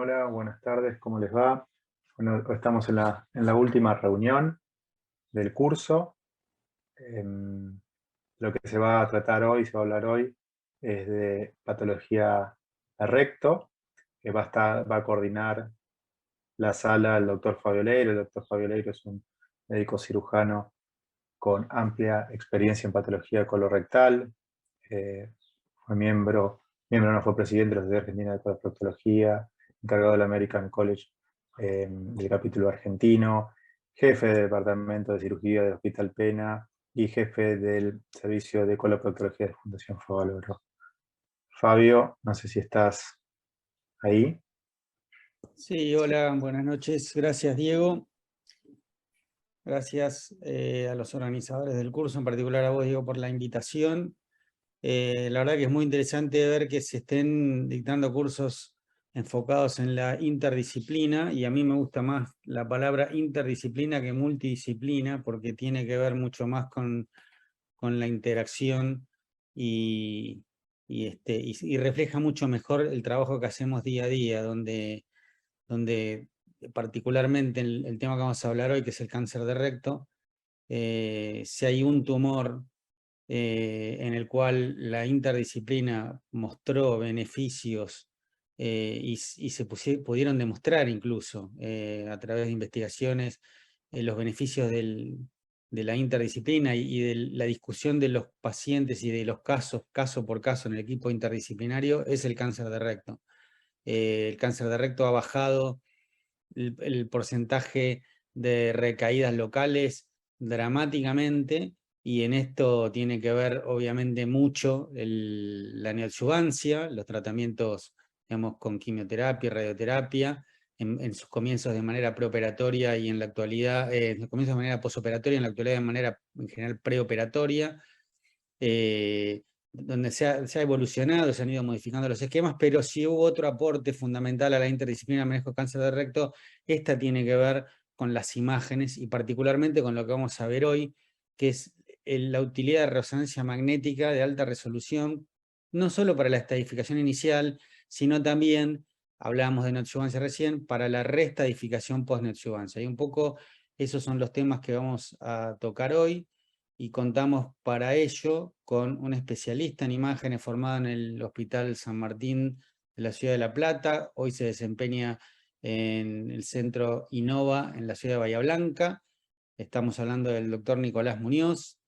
Hola, buenas tardes, ¿cómo les va? Bueno, estamos en la última reunión del curso. Lo que se va a tratar hoy, se va a hablar hoy, es de patología de recto, que va a coordinar la sala el doctor Fabio Leiro. El doctor Fabio Leiro es un médico cirujano con amplia experiencia en patología colorectal. eh, Fue no fue presidente de la Sociedad Argentina de Coloproctología, encargado del American College del capítulo argentino, jefe del departamento de cirugía del Hospital Pena y jefe del servicio de coloproctología de Fundación Favaloro. Fabio, no sé si estás ahí. Sí, hola, buenas noches. Gracias, Diego. Gracias a los organizadores del curso, en particular a vos, Diego, por la invitación. La verdad que es muy interesante ver que se estén dictando cursos enfocados en la interdisciplina, y a mí me gusta más la palabra interdisciplina que multidisciplina, porque tiene que ver mucho más con la interacción y refleja mucho mejor el trabajo que hacemos día a día, donde particularmente el tema que vamos a hablar hoy, que es el cáncer de recto, si hay un tumor en el cual la interdisciplina mostró beneficios y se pudieron demostrar incluso a través de investigaciones los beneficios de la interdisciplina y de la discusión de los pacientes y de los casos, caso por caso en el equipo interdisciplinario, es el cáncer de recto. El cáncer de recto ha bajado el porcentaje de recaídas locales dramáticamente, y en esto tiene que ver obviamente mucho la neoadjuvancia, los tratamientos, digamos, con quimioterapia y radioterapia, en sus comienzos de manera preoperatoria y en la actualidad, en los comienzos de manera posoperatoria y en la actualidad de manera en general preoperatoria. Donde se ha evolucionado, se han ido modificando los esquemas, pero si hubo otro aporte fundamental a la interdisciplina de manejo de cáncer de recto, esta tiene que ver con las imágenes y particularmente con lo que vamos a ver hoy, que es la utilidad de resonancia magnética de alta resolución, no solo para la estadificación inicial, sino también, hablábamos de neoadjuvancia recién, para la reestadificación post-neoadjuvancia. Y un poco esos son los temas que vamos a tocar hoy, y contamos para ello con un especialista en imágenes formado en el Hospital San Martín de la Ciudad de La Plata. Hoy se desempeña en el Centro Innova en la ciudad de Bahía Blanca. Estamos hablando del doctor Nicolás Muñoz,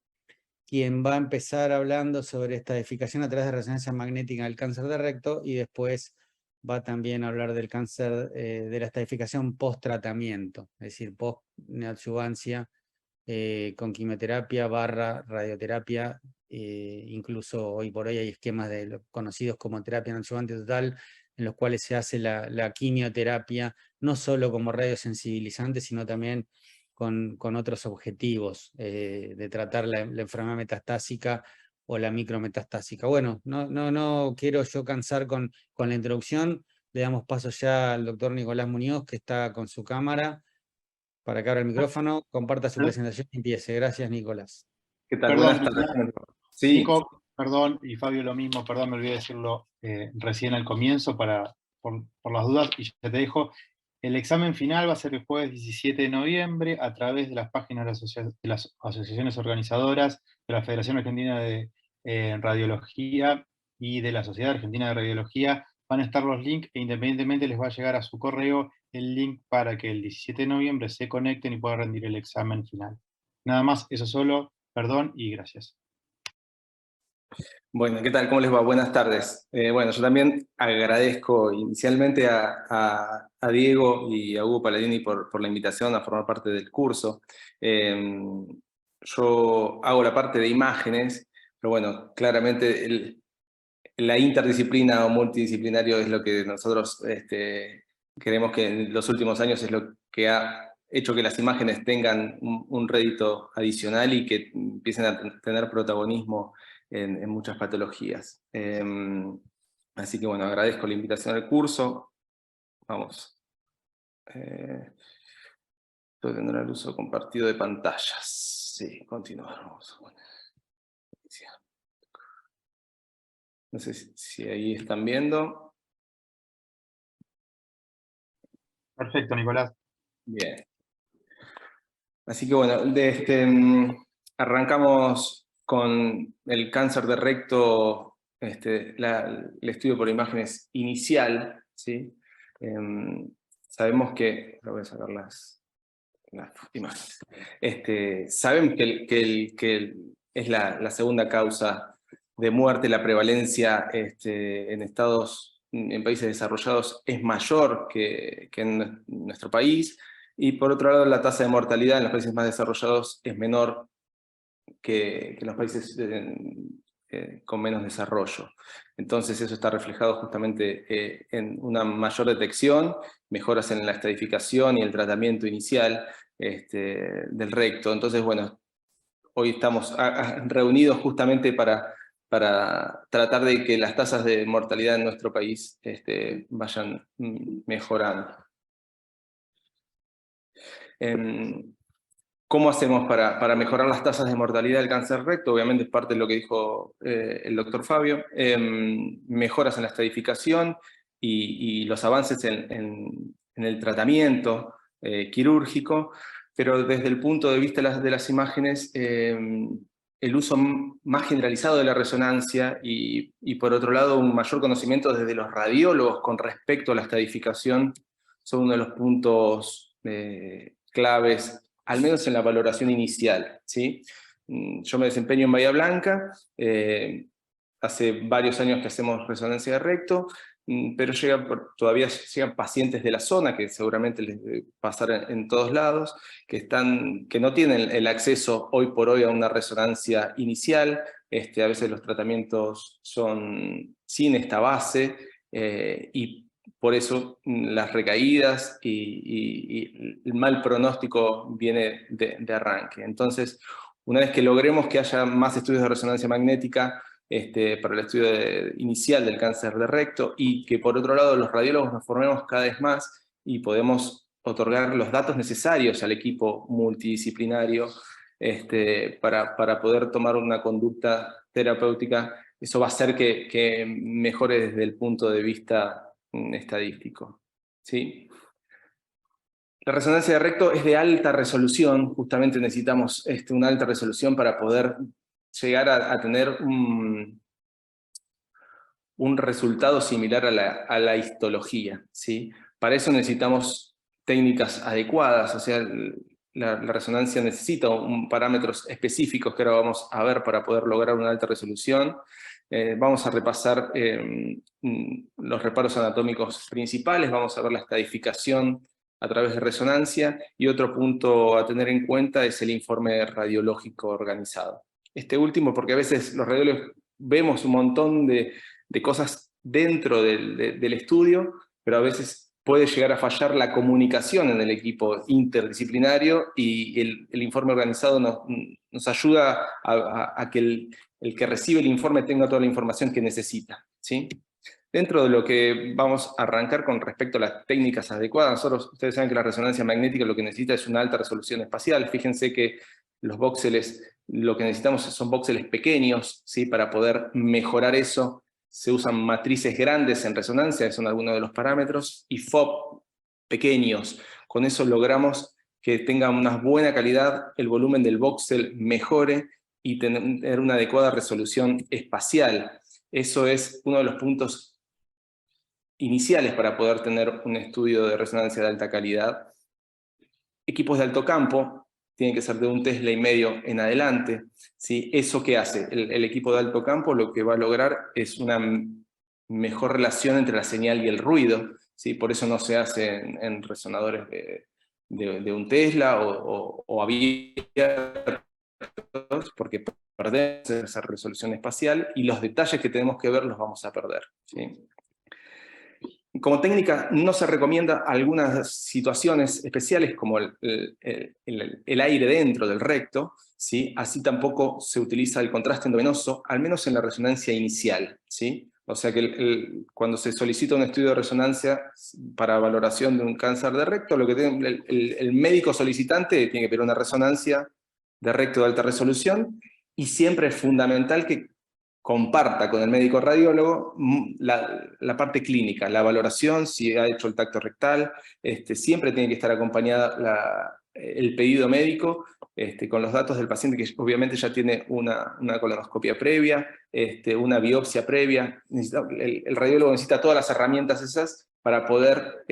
quien va a empezar hablando sobre estadificación a través de resonancia magnética del cáncer de recto, y después va también a hablar del cáncer, de la estadificación post-tratamiento, es decir, post-neoadjuvancia, con quimioterapia / radioterapia. Incluso hoy por hoy hay esquemas conocidos como terapia neoadjuvante total, en los cuales se hace la quimioterapia no solo como radiosensibilizante, sino también con otros objetivos de tratar la enfermedad metastásica o la micrometastásica. Bueno, no quiero yo cansar con la introducción. Le damos paso ya al doctor Nicolás Muñoz, que está con su cámara, para que abra el micrófono, comparta su presentación y empiece. Gracias, Nicolás. ¿Qué tal? Perdón, Buenas tardes. Sí, Nico, perdón, y Fabio lo mismo, perdón, me olvidé decirlo recién al comienzo por las dudas, y ya te dejo. El examen final va a ser el jueves 17 de noviembre a través de las páginas de las asociaciones organizadoras de la Federación Argentina de Radiología y de la Sociedad Argentina de Radiología. Van a estar los links e independientemente les va a llegar a su correo el link para que el 17 de noviembre se conecten y puedan rendir el examen final. Nada más, eso solo, perdón y gracias. bueno, ¿qué tal? ¿Cómo les va? Buenas tardes. Bueno, yo también agradezco inicialmente a Diego y a Hugo Palladini por la invitación a formar parte del curso. Yo hago la parte de imágenes, pero bueno, claramente la interdisciplina o multidisciplinario es lo que nosotros creemos que en los últimos años es lo que ha hecho que las imágenes tengan un rédito adicional y que empiecen a tener protagonismo en muchas patologías. Así que bueno, agradezco la invitación al curso. Vamos. Estoy teniendo el uso compartido de pantallas. Sí, continuar. Vamos a poner. No sé si ahí están viendo. Perfecto, Nicolás. Bien. Así que bueno, arrancamos con el cáncer de recto, el estudio por imágenes inicial, ¿sí? Sabemos que, voy a sacar las imágenes. Sabemos que es la segunda causa de muerte, la prevalencia en países desarrollados es mayor que en nuestro país, y por otro lado la tasa de mortalidad en los países más desarrollados es menor que en los países con menos desarrollo. Entonces eso está reflejado justamente en una mayor detección, mejoras en la estadificación y el tratamiento inicial del recto. Entonces, bueno, hoy estamos reunidos justamente para tratar de que las tasas de mortalidad en nuestro país vayan mejorando. ¿Cómo hacemos para mejorar las tasas de mortalidad del cáncer recto? Obviamente es parte de lo que dijo el doctor Fabio. Mejoras en la estadificación y los avances en el tratamiento quirúrgico, pero desde el punto de vista de las imágenes, el uso más generalizado de la resonancia y por otro lado un mayor conocimiento desde los radiólogos con respecto a la estadificación son uno de los puntos claves, al menos en la valoración inicial, ¿sí? Yo me desempeño en Bahía Blanca, hace varios años que hacemos resonancia de recto, pero todavía llegan pacientes de la zona, que seguramente les debe pasar en todos lados, que no tienen el acceso hoy por hoy a una resonancia inicial. A veces los tratamientos son sin esta base, y por eso las recaídas y el mal pronóstico viene de arranque. Entonces, una vez que logremos que haya más estudios de resonancia magnética para el estudio inicial del cáncer de recto, y que por otro lado los radiólogos nos formemos cada vez más y podemos otorgar los datos necesarios al equipo multidisciplinario para poder tomar una conducta terapéutica, eso va a hacer que mejore desde el punto de vista estadístico, ¿sí? La resonancia de recto es de alta resolución, justamente necesitamos una alta resolución para poder llegar a tener un resultado similar a la histología, ¿sí? Para eso necesitamos técnicas adecuadas, o sea, la resonancia necesita parámetros específicos que ahora vamos a ver para poder lograr una alta resolución. Vamos a repasar los reparos anatómicos principales, vamos a ver la estadificación a través de resonancia, y otro punto a tener en cuenta es el informe radiológico organizado. Este último, porque a veces los radiólogos vemos un montón de cosas dentro del estudio, pero a veces puede llegar a fallar la comunicación en el equipo interdisciplinario, y el informe organizado nos ayuda a que el que recibe el informe tenga toda la información que necesita, ¿sí? Dentro de lo que vamos a arrancar con respecto a las técnicas adecuadas, ustedes saben que la resonancia magnética lo que necesita es una alta resolución espacial. Fíjense que los voxeles, lo que necesitamos son voxeles pequeños, ¿sí? Para poder mejorar eso, se usan matrices grandes en resonancia, que son algunos de los parámetros, y FOB pequeños. Con eso logramos que tenga una buena calidad, el volumen del voxel mejore y tener una adecuada resolución espacial. Eso es uno de los puntos iniciales para poder tener un estudio de resonancia de alta calidad. Equipos de alto campo tienen que ser de 1,5 Tesla en adelante, ¿sí? ¿Eso qué hace? El equipo de alto campo lo que va a lograr es una mejor relación entre la señal y el ruido, ¿sí? Por eso no se hace en resonadores de 1 Tesla o abiertos, porque perdemos esa resolución espacial y los detalles que tenemos que ver los vamos a perder, ¿sí? Como técnica no se recomienda algunas situaciones especiales como el aire dentro del recto, ¿sí? Así tampoco se utiliza el contraste endovenoso, al menos en la resonancia inicial, ¿sí? O sea que cuando se solicita un estudio de resonancia para valoración de un cáncer de recto, lo que tiene el médico solicitante tiene que pedir una resonancia de recto de alta resolución, y siempre es fundamental que comparta con el médico radiólogo la parte clínica, la valoración, si ha hecho el tacto rectal, siempre tiene que estar acompañada el pedido médico con los datos del paciente, que obviamente ya tiene una colonoscopia previa, una biopsia previa. El radiólogo necesita todas las herramientas esas para poder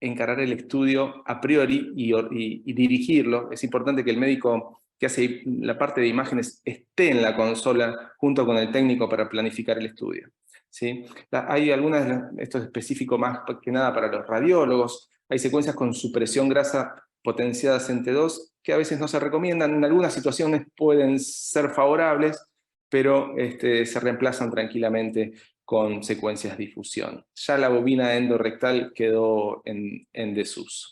encarar el estudio a priori y dirigirlo. Es importante que el médico que hace la parte de imágenes esté en la consola junto con el técnico para planificar el estudio, ¿sí? Hay algunas, esto es específico más que nada para los radiólogos, hay secuencias con supresión grasa potenciadas en T2 que a veces no se recomiendan, en algunas situaciones pueden ser favorables, pero se reemplazan tranquilamente con secuencias de difusión. Ya la bobina endorrectal quedó en desuso.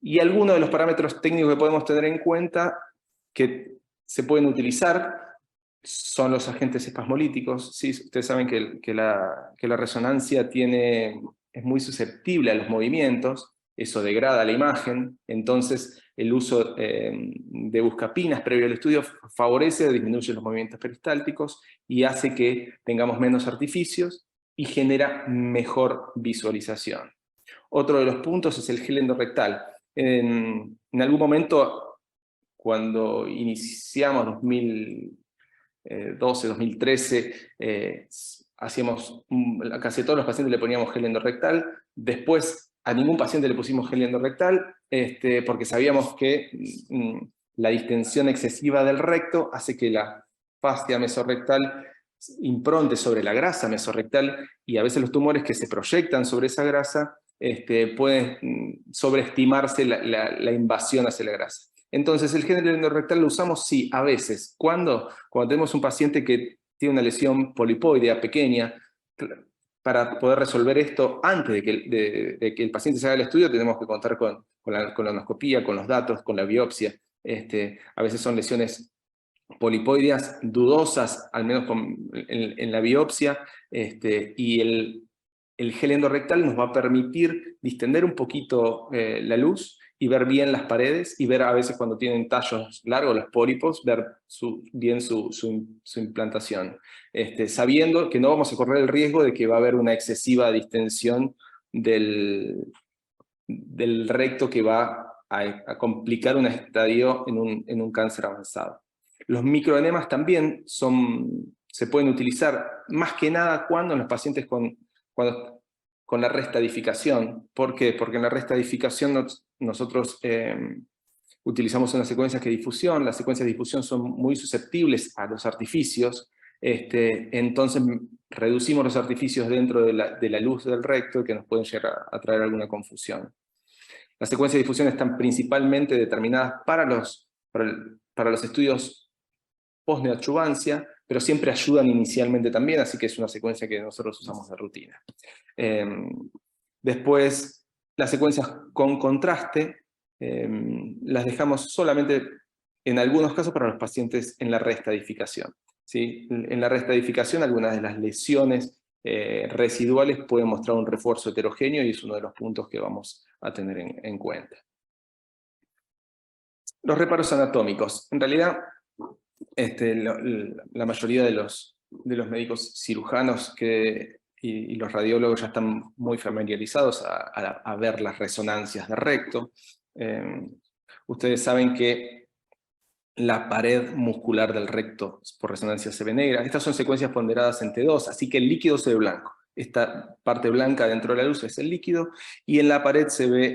Y algunos de los parámetros técnicos que podemos tener en cuenta que se pueden utilizar son los agentes espasmolíticos. ¿Sí? Ustedes saben que la resonancia es muy susceptible a los movimientos, eso degrada la imagen, entonces el uso de buscapinas previo al estudio favorece, disminuye los movimientos peristálticos y hace que tengamos menos artificios y genera mejor visualización. Otro de los puntos es el gel endorrectal. En algún momento, cuando iniciamos 2012, 2013, casi todos los pacientes le poníamos gel endorrectal. Después a ningún paciente le pusimos gel endorrectal, porque sabíamos que la distensión excesiva del recto hace que la fascia mesorrectal impronte sobre la grasa mesorrectal, y a veces los tumores que se proyectan sobre esa grasa pueden sobreestimarse la invasión hacia la grasa. Entonces, el gel endorrectal lo usamos, sí, a veces. ¿Cuándo? Cuando tenemos un paciente que tiene una lesión polipoidea pequeña. Para poder resolver esto, antes de que el paciente se haga el estudio, tenemos que contar con la colonoscopía, con los datos, con la biopsia. A veces son lesiones polipoideas dudosas, al menos en la biopsia, y el gel endorrectal nos va a permitir distender un poquito la luz y ver bien las paredes, y ver a veces cuando tienen tallos largos, los pólipos, ver bien su implantación. Sabiendo que no vamos a correr el riesgo de que va a haber una excesiva distensión del recto que va a complicar un estadio en un cáncer avanzado. Los microenemas también se pueden utilizar más que nada cuando en los pacientes con la restadificación. ¿Por qué? Porque en la restadificación nosotros utilizamos unas secuencias de difusión. Las secuencias de difusión son muy susceptibles a los artificios, entonces reducimos los artificios dentro de la luz del recto, que nos pueden llegar a traer alguna confusión. Las secuencias de difusión están principalmente determinadas para los estudios post-neoadjuvancia, pero siempre ayudan inicialmente también, así que es una secuencia que nosotros usamos de rutina. Después, las secuencias con contraste las dejamos solamente en algunos casos para los pacientes en la restadificación, ¿sí? En la restadificación, algunas de las lesiones residuales pueden mostrar un refuerzo heterogéneo, y es uno de los puntos que vamos a tener en cuenta. Los reparos anatómicos. En realidad, la mayoría de los médicos cirujanos y los radiólogos ya están muy familiarizados a ver las resonancias de recto. Ustedes saben que la pared muscular del recto por resonancia se ve negra. Estas son secuencias ponderadas en T2, así que el líquido se ve blanco. Esta parte blanca dentro de la luz es el líquido, y en la pared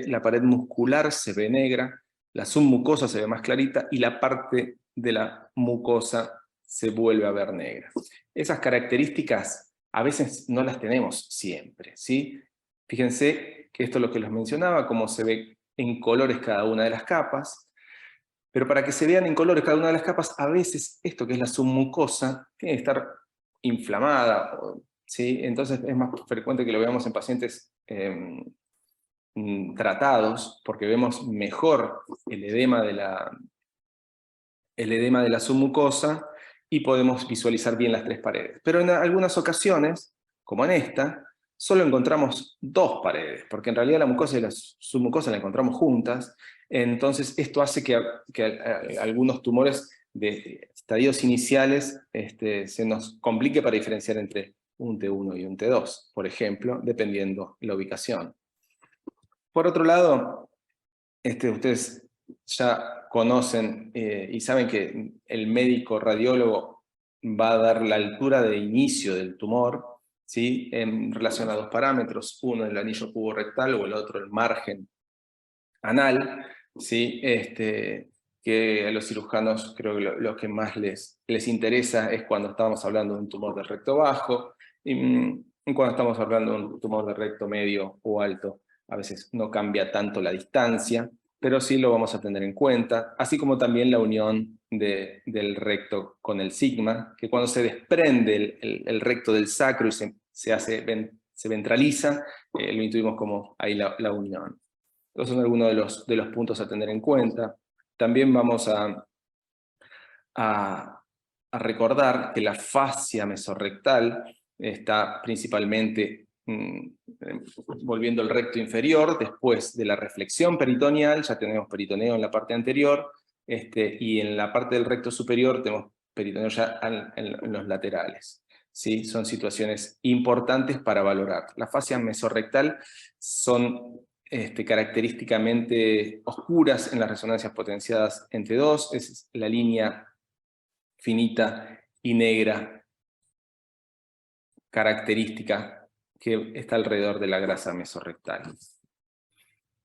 la pared muscular se ve negra, la submucosa se ve más clarita, y la parte de la mucosa se vuelve a ver negra. Esas características a veces no las tenemos siempre, ¿sí? Fíjense que esto es lo que les mencionaba, cómo se ve en colores cada una de las capas, pero para que se vean en colores cada una de las capas, a veces esto que es la submucosa tiene que estar inflamada, ¿sí? Entonces es más frecuente que lo veamos en pacientes tratados, porque vemos mejor el edema de la submucosa y podemos visualizar bien las tres paredes. Pero en algunas ocasiones, como en esta, solo encontramos dos paredes, porque en realidad la mucosa y la submucosa la encontramos juntas. Entonces esto hace que algunos tumores de estadios iniciales se nos complique para diferenciar entre un T1 y un T2, por ejemplo, dependiendo la ubicación. Por otro lado, ustedes ya conocen y saben que el médico radiólogo va a dar la altura de inicio del tumor, ¿sí? En relación a dos parámetros, uno el anillo puborectal o el otro el margen anal, ¿sí? Que a los cirujanos creo que lo que más les interesa es cuando estamos hablando de un tumor de recto bajo, y cuando estamos hablando de un tumor de recto medio o alto, a veces no cambia tanto la distancia, pero sí lo vamos a tener en cuenta, así como también la unión del recto con el sigma, que cuando se desprende el recto del sacro y se ventraliza, lo intuimos como ahí la unión. Estos son algunos de los puntos a tener en cuenta. También vamos a recordar que la fascia mesorrectal está principalmente volviendo el recto inferior después de la reflexión peritoneal. Ya tenemos peritoneo en la parte anterior, y en la parte del recto superior tenemos peritoneo ya en los laterales. ¿Sí? Son situaciones importantes para valorar. La fascia mesorrectal son característicamente oscuras en las resonancias potenciadas en T2, es la línea finita y negra característica que está alrededor de la grasa mesorrectal.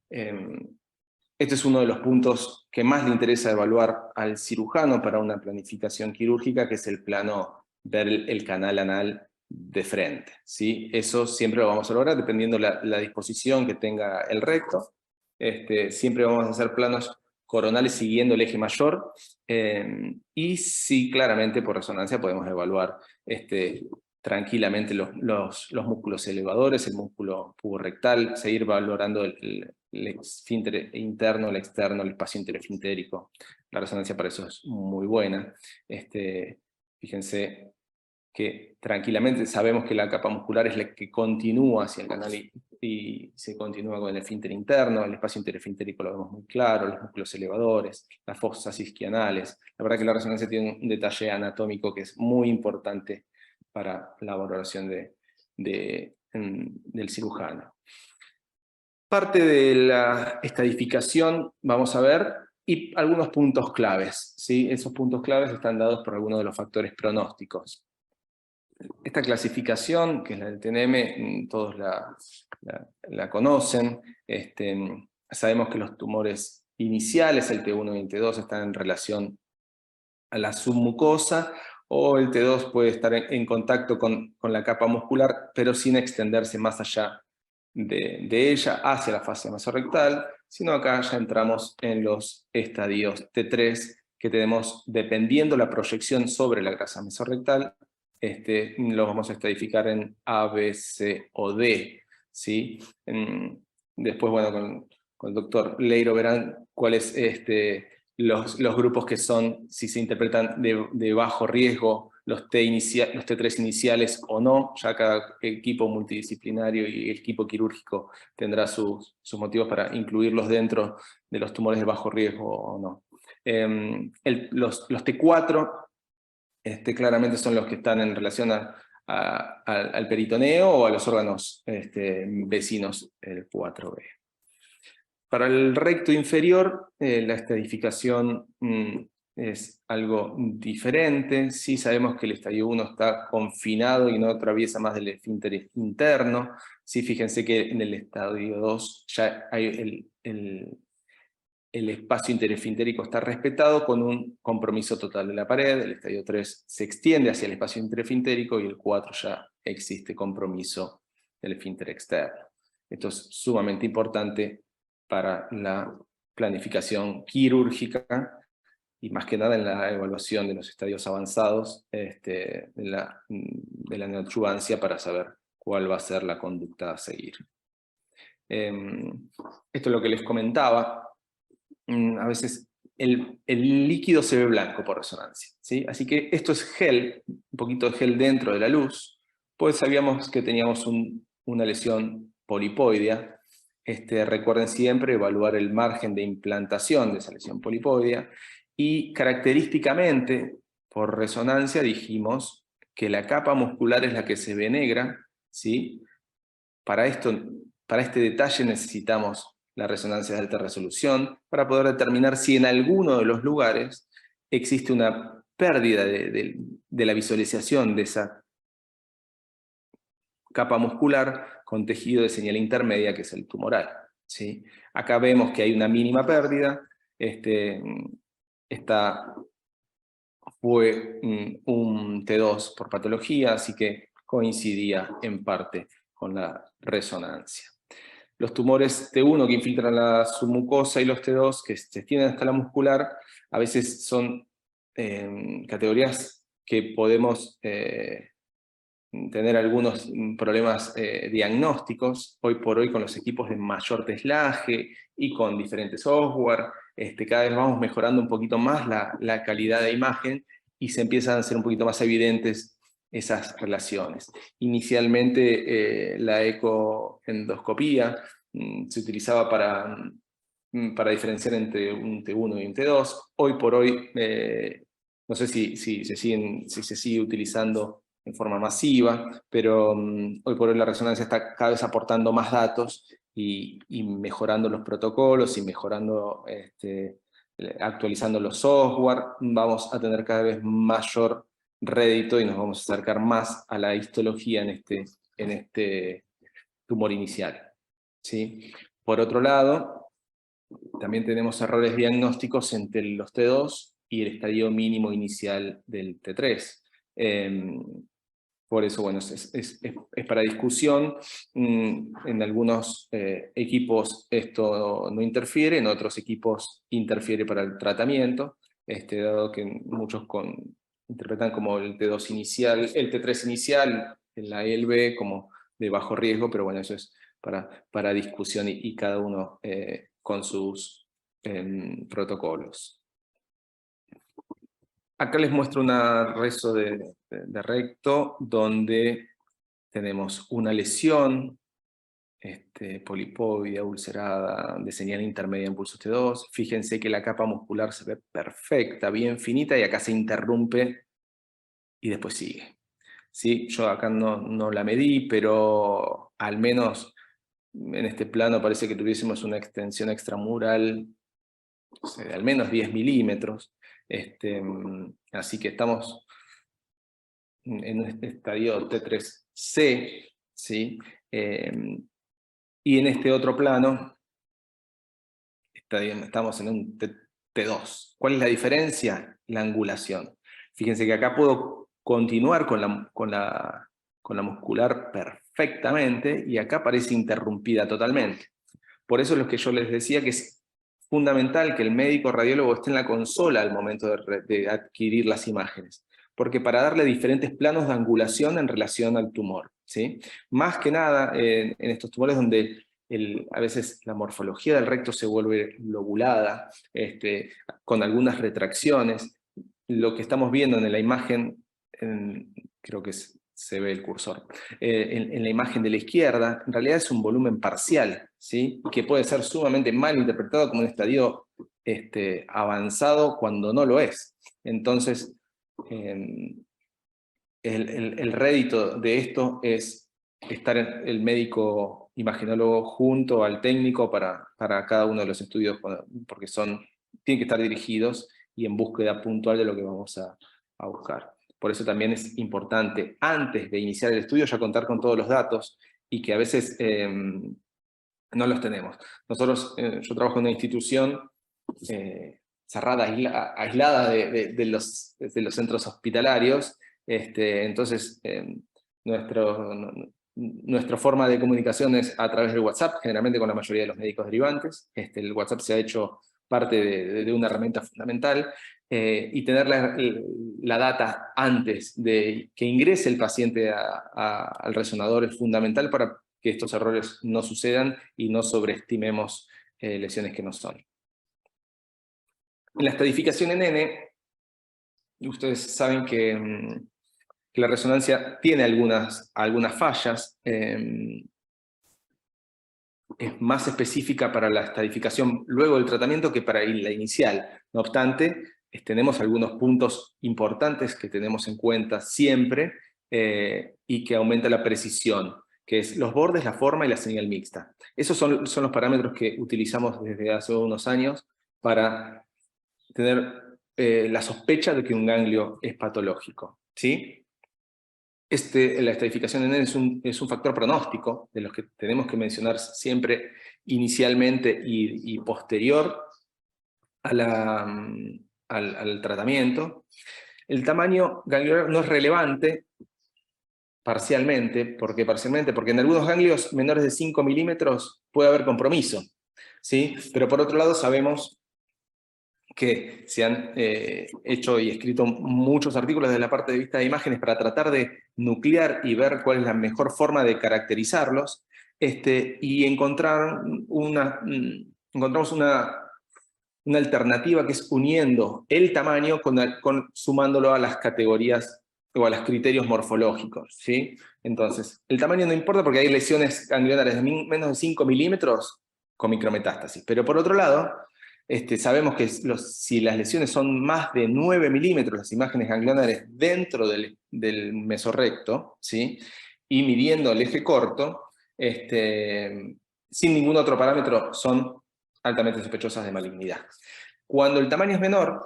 Este es uno de los puntos que más le interesa evaluar al cirujano para una planificación quirúrgica, que es el plano, ver el canal anal de frente, ¿sí? Eso siempre lo vamos a lograr dependiendo la disposición que tenga el recto. Siempre vamos a hacer planos coronales siguiendo el eje mayor, y sí, claramente por resonancia podemos evaluar tranquilamente los músculos elevadores, el músculo puborectal, seguir valorando el esfínter interno, el externo, el espacio interefintérico. La resonancia para eso es muy buena. Fíjense que tranquilamente sabemos que la capa muscular es la que continúa hacia el canal y se continúa con el esfínter interno, el espacio interefintérico lo vemos muy claro, los músculos elevadores, las fosas isquianales. La verdad que la resonancia tiene un detalle anatómico que es muy importante para la valoración del cirujano. Parte de la estadificación vamos a ver, y algunos puntos claves, ¿sí? Esos puntos claves están dados por algunos de los factores pronósticos. Esta clasificación, que es la del TNM, todos la conocen. Sabemos que los tumores iniciales, el T1 y el T2, están en relación a la submucosa, o el T2 puede estar en contacto con la capa muscular, pero sin extenderse más allá de ella hacia la fascia mesorrectal, sino acá ya entramos en los estadios T3, que tenemos, dependiendo la proyección sobre la grasa mesorrectal, los vamos a estadificar en A, B, C o D, ¿sí? Después, bueno, con el doctor Leiro verán cuáles los grupos que son, si se interpretan de bajo riesgo, los T3 iniciales o no. Ya cada equipo multidisciplinario y el equipo quirúrgico tendrá sus motivos para incluirlos dentro de los tumores de bajo riesgo o no. Los T4 claramente son los que están en relación al peritoneo o a los órganos vecinos, el 4B. Para el recto inferior, la estadificación es algo diferente. Sí sabemos que el estadio 1 está confinado y no atraviesa más del esfínter interno. Sí, fíjense que en el estadio 2 ya hay el espacio interefintérico está respetado con un compromiso total de la pared. El estadio 3 se extiende hacia el espacio interefintérico y el 4 ya existe compromiso del esfínter externo. Esto es sumamente importante para la planificación quirúrgica y más que nada en la evaluación de los estadios avanzados de la neoadjuvancia, para saber cuál va a ser la conducta a seguir. Esto es lo que les comentaba. A veces el líquido se ve blanco por resonancia, ¿sí? Así que esto es gel, un poquito de gel dentro de la luz, pues sabíamos que teníamos una lesión polipoidea. Recuerden siempre evaluar el margen de implantación de esa lesión polipoidea, Y característicamente, por resonancia, dijimos que la capa muscular es la que se ve negra, ¿sí? Para este detalle necesitamos la resonancia de alta resolución para poder determinar si en alguno de los lugares existe una pérdida de la visualización de esa capa muscular con tejido de señal intermedia, que es el tumoral, ¿sí? Acá vemos que hay una mínima pérdida. Esta fue un T2 por patología, así que coincidía en parte con la resonancia. Los tumores T1 que infiltran la submucosa y los T2 que se extienden hasta la muscular, a veces son categorías que podemos tener algunos problemas diagnósticos, hoy por hoy con los equipos de mayor teslaje y con diferentes software, cada vez vamos mejorando un poquito más la calidad de imagen y se empiezan a hacer un poquito más evidentes esas relaciones. Inicialmente la ecoendoscopía se utilizaba para diferenciar entre un T1 y un T2. Hoy por hoy, no sé si se sigue utilizando en forma masiva, pero hoy por hoy la resonancia está cada vez aportando más datos y mejorando los protocolos y mejorando, actualizando los software. Vamos a tener cada vez mayor rédito y nos vamos a acercar más a la histología en este tumor inicial, ¿sí? Por otro lado, también tenemos errores diagnósticos entre los T2 y el estadio mínimo inicial del T3. Por eso, bueno, es para discusión. En algunos equipos esto no interfiere, en otros equipos interfiere para el tratamiento, dado que muchos interpretan como el T2 inicial, el T3 inicial, la ELB como de bajo riesgo, pero bueno, eso es para discusión y cada uno con sus protocolos. Acá les muestro una reso de recto donde tenemos una lesión polipoidea, ulcerada, de señal intermedia en pulso T2. Fíjense que la capa muscular se ve perfecta, bien finita, y acá se interrumpe y después sigue. ¿Sí? Yo acá no la medí, pero al menos en este plano parece que tuviésemos una extensión extramural, no sé, de al menos 10 milímetros. Así que estamos en un estadio T3C, ¿sí? Y en este otro plano estamos en un T2. ¿Cuál es la diferencia? La angulación. Fíjense que acá puedo continuar con la muscular perfectamente, y acá parece interrumpida totalmente. Por eso es lo que yo les decía, que es fundamental que el médico radiólogo esté en la consola al momento de adquirir las imágenes, porque para darle diferentes planos de angulación en relación al tumor, ¿sí? Más que nada en estos tumores donde a veces la morfología del recto se vuelve lobulada, con algunas retracciones. Lo que estamos viendo en la imagen, creo que se ve el cursor, en la imagen de la izquierda, en realidad es un volumen parcial, ¿sí? Y que puede ser sumamente mal interpretado como un estadio avanzado cuando no lo es. Entonces, el rédito de esto es estar el médico imaginólogo junto al técnico para cada uno de los estudios, porque tienen que estar dirigidos y en búsqueda puntual de lo que vamos a buscar. Por eso también es importante, antes de iniciar el estudio, ya contar con todos los datos, y que a veces no los tenemos. Nosotros, yo trabajo en una institución cerrada, aislada de los centros hospitalarios, entonces nuestra forma de comunicación es a través del WhatsApp, generalmente con la mayoría de los médicos derivantes. El WhatsApp se ha hecho parte de una herramienta fundamental, y tener la data antes de que ingrese el paciente al resonador es fundamental para que estos errores no sucedan y no sobreestimemos lesiones que no son. En la estadificación en N, ustedes saben que la resonancia tiene algunas fallas. Es más específica para la estadificación luego del tratamiento que para la inicial. No obstante, tenemos algunos puntos importantes que tenemos en cuenta siempre y que aumenta la precisión, que es los bordes, la forma y la señal mixta. Esos son los parámetros que utilizamos desde hace unos años para tener la sospecha de que un ganglio es patológico, ¿sí? La estratificación en N es un factor pronóstico, de los que tenemos que mencionar siempre inicialmente y posterior al tratamiento. El tamaño ganglionar no es relevante parcialmente. ¿Por qué parcialmente? Porque en algunos ganglios menores de 5 milímetros puede haber compromiso, ¿sí? Pero por otro lado sabemos que se han hecho y escrito muchos artículos desde la parte de vista de imágenes para tratar de nuclear y ver cuál es la mejor forma de caracterizarlos, y encontramos una alternativa que es uniendo el tamaño sumándolo a las categorías o a los criterios morfológicos, ¿sí? Entonces, el tamaño no importa porque hay lesiones ganglionares de menos de 5 milímetros con micrometástasis, pero por otro lado, sabemos que si las lesiones son más de 9 milímetros, las imágenes ganglionares dentro del mesorrecto, ¿sí? Y midiendo el eje corto, sin ningún otro parámetro, son altamente sospechosas de malignidad. Cuando el tamaño es menor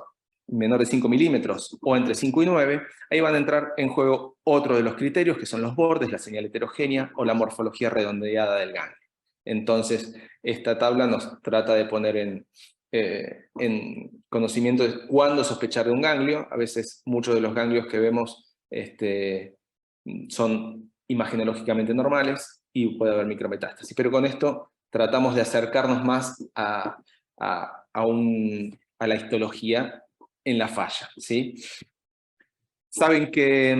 de 5 milímetros o entre 5 y 9, ahí van a entrar en juego otro de los criterios, que son los bordes, la señal heterogénea o la morfología redondeada del ganglio. Entonces, esta tabla nos trata de poner en conocimiento de cuándo sospechar de un ganglio. A veces muchos de los ganglios que vemos son imagenológicamente normales y puede haber micrometástasis. Pero con esto tratamos de acercarnos más a la histología en la falla, ¿sí? Saben que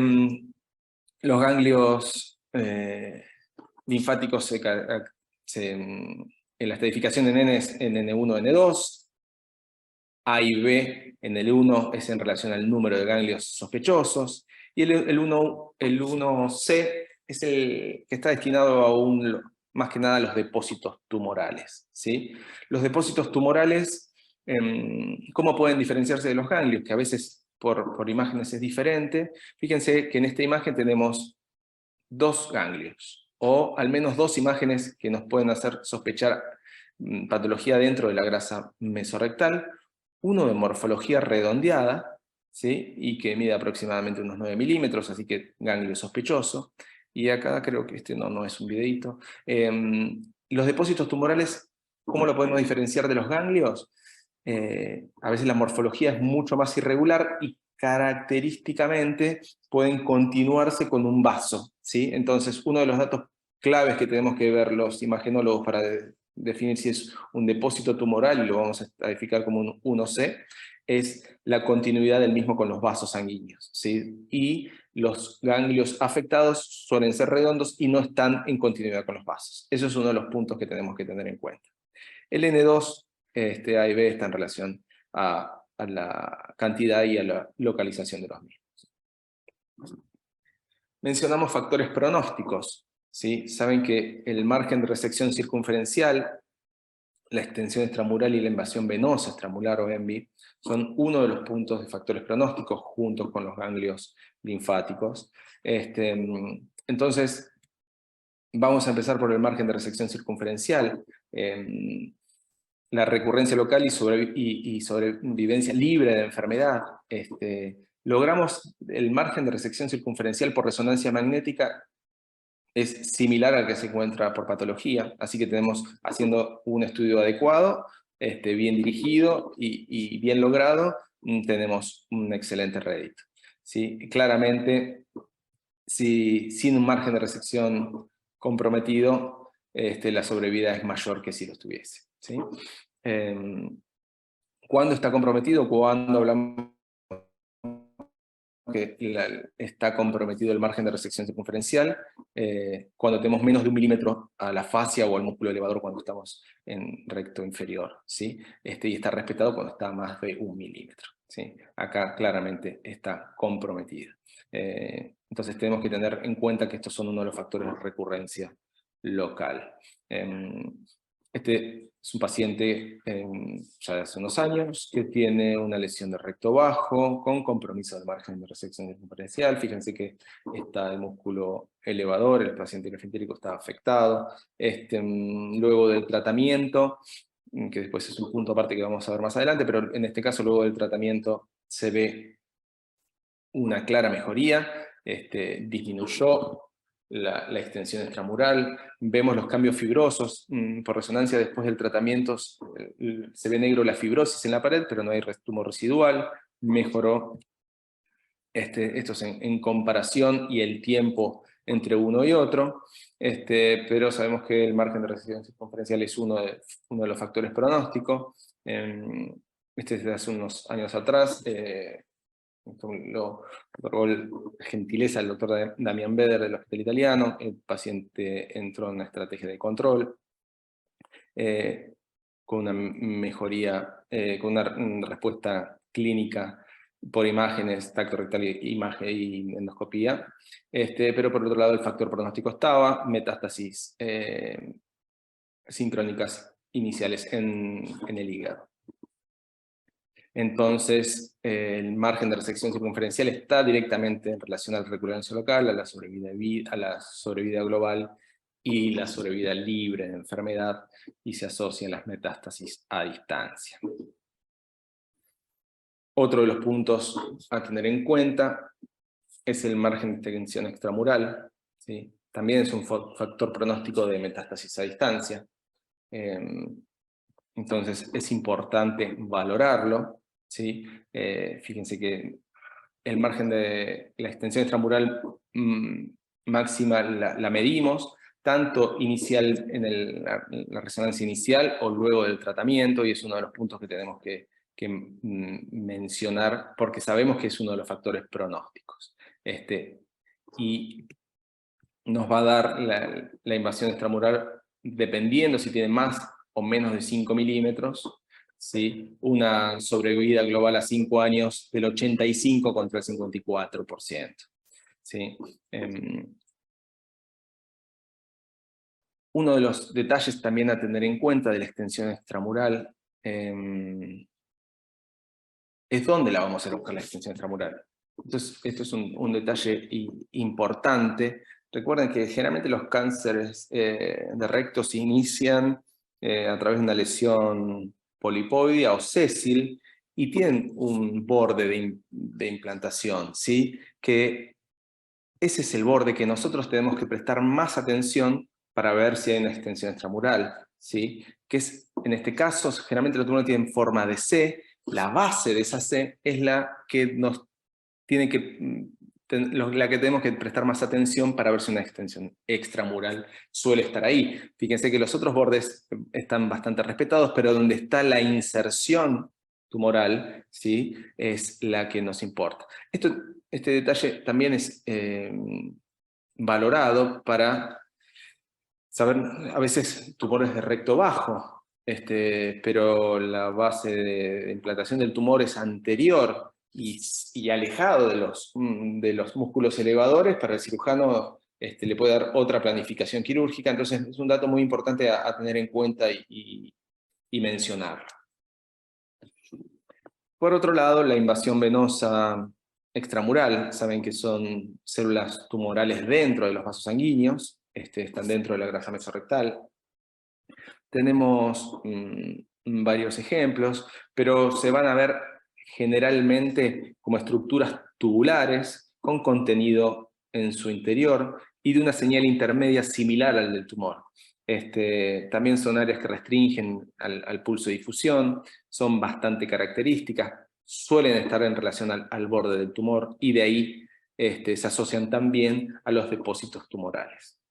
los ganglios linfáticos en la estratificación en N es en N1, N2, A y B en el 1 es en relación al número de ganglios sospechosos, y el 1C es el que está destinado más que nada a los depósitos tumorales, ¿sí? Los depósitos tumorales, ¿cómo pueden diferenciarse de los ganglios? Que a veces por imágenes es diferente. Fíjense que en esta imagen tenemos 2 ganglios, o al menos 2 imágenes que nos pueden hacer sospechar patología dentro de la grasa mesorrectal. Uno de morfología redondeada, ¿sí? Y que mide aproximadamente unos 9 milímetros, así que ganglio sospechoso. Y acá creo que no es un videíto. Los depósitos tumorales, ¿cómo lo podemos diferenciar de los ganglios? A veces la morfología es mucho más irregular y característicamente pueden continuarse con un vaso, ¿sí? Entonces, uno de los datos claves que tenemos que ver los imagenólogos para definir si es un depósito tumoral, y lo vamos a estadificar como un 1C, es la continuidad del mismo con los vasos sanguíneos, ¿sí? Y los ganglios afectados suelen ser redondos y no están en continuidad con los vasos. Eso es uno de los puntos que tenemos que tener en cuenta. El N2, A y B, está en relación a la cantidad y a la localización de los mismos. Mencionamos factores pronósticos, ¿sí? Saben que el margen de resección circunferencial, la extensión extramural y la invasión venosa extramural o ENVI son uno de los puntos de factores pronósticos junto con los ganglios linfáticos. Entonces, vamos a empezar por el margen de resección circunferencial. La recurrencia local y sobrevivencia libre de enfermedad. Logramos el margen de resección circunferencial por resonancia magnética es similar al que se encuentra por patología, así que tenemos, haciendo un estudio adecuado, bien dirigido y bien logrado, tenemos un excelente rédito, ¿sí? Claramente, sin un margen de resección comprometido, la sobrevida es mayor que si lo tuviese, ¿sí? ¿Cuándo está comprometido? Cuando hablamos que está comprometido el margen de resección circunferencial, cuando tenemos menos de 1 milímetro a la fascia o al músculo elevador cuando estamos en recto inferior, ¿sí? Y está respetado cuando está a más de 1 milímetro, ¿sí? Acá claramente está comprometido. Entonces tenemos que tener en cuenta que estos son uno de los factores de recurrencia local. Este es un paciente ya de hace unos años que tiene una lesión de recto bajo con compromiso del margen de resección circunferencial. Fíjense que está el músculo elevador, el paciente nefrintérico está afectado. Luego del tratamiento, que después es un punto aparte que vamos a ver más adelante, pero en este caso luego del tratamiento se ve una clara mejoría, disminuyó la extensión extramural, vemos los cambios fibrosos, por resonancia después del tratamiento se ve negro la fibrosis en la pared, pero no hay tumor residual, mejoró esto es en comparación y el tiempo entre uno y otro, pero sabemos que el margen de resección circunferencial es uno de los factores pronósticos. Este es de hace unos años atrás, lo otorgó gentileza el doctor Damián Beder del Hospital Italiano. El paciente entró en una estrategia de control con una mejoría, con una respuesta clínica por imágenes, tacto rectal y endoscopía, pero por otro lado el factor pronóstico estaba, metástasis sincrónicas iniciales en el hígado. Entonces, el margen de resección circunferencial está directamente en relación a la recurrencia local, a la sobrevida global y la sobrevida libre de enfermedad, y se asocian las metástasis a distancia. Otro de los puntos a tener en cuenta es el margen de extensión extramural, ¿sí? También es un factor pronóstico de metástasis a distancia. Entonces, es importante valorarlo. ¿Sí? Fíjense que el margen de la extensión extramural máxima la medimos, tanto inicial en la resonancia inicial o luego del tratamiento, y es uno de los puntos que tenemos que mencionar, porque sabemos que es uno de los factores pronósticos. Y nos va a dar la invasión extramural, dependiendo si tiene más o menos de 5 milímetros, ¿sí? Una sobrevida global a 5 años del 85 contra el 54%. ¿Sí? Uno de los detalles también a tener en cuenta de la extensión extramural es dónde la vamos a buscar la extensión extramural. Entonces, esto es un detalle importante. Recuerden que generalmente los cánceres de recto se inician a través de una lesión polipoidea o sésil, y tienen un borde de implantación, ¿sí? Que ese es el borde que nosotros tenemos que prestar más atención para ver si hay una extensión extramural, ¿sí? Que es, en este caso, generalmente los tumores tienen forma de C. La base de esa C es la que nos tiene que... la que tenemos que prestar más atención para ver si una extensión extramural suele estar ahí. Fíjense que los otros bordes están bastante respetados, pero donde está la inserción tumoral, ¿sí? Es la que nos importa. Este detalle también es valorado para saber, a veces tumores de recto bajo, pero la base de implantación del tumor es anterior y alejado de los músculos elevadores. Para el cirujano le puede dar otra planificación quirúrgica. Entonces es un dato muy importante a tener en cuenta y mencionarlo. Por otro lado, la invasión venosa extramural, saben que son células tumorales dentro de los vasos sanguíneos, están dentro de la grasa mesorrectal. Tenemos varios ejemplos, pero se van a ver generalmente como estructuras tubulares con contenido en su interior y de una señal intermedia similar al del tumor. También son áreas que restringen al pulso de difusión, son bastante características, suelen estar en relación al borde del tumor, y de ahí se asocian también a los depósitos tumorales.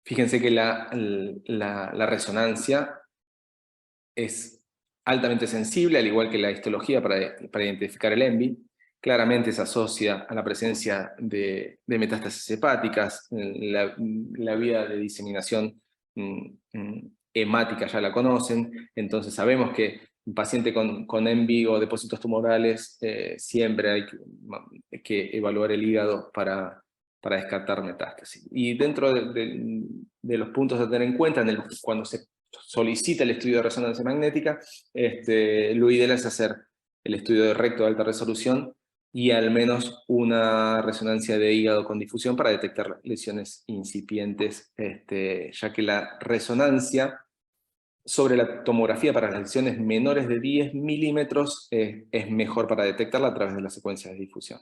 Fíjense que la resonancia es altamente sensible, al igual que la histología para identificar el ENVI. Claramente se asocia a la presencia de metástasis hepáticas. La vía de diseminación hemática ya la conocen, entonces sabemos que un paciente con ENVI o depósitos tumorales siempre hay que evaluar el hígado para descartar metástasis. Y dentro los puntos a tener en cuenta cuando se solicita el estudio de resonancia magnética, lo ideal es hacer el estudio de recto de alta resolución y al menos una resonancia de hígado con difusión para detectar lesiones incipientes, ya que la resonancia sobre la tomografía para las lesiones menores de 10 milímetros es mejor para detectarla a través de la secuencia de difusión.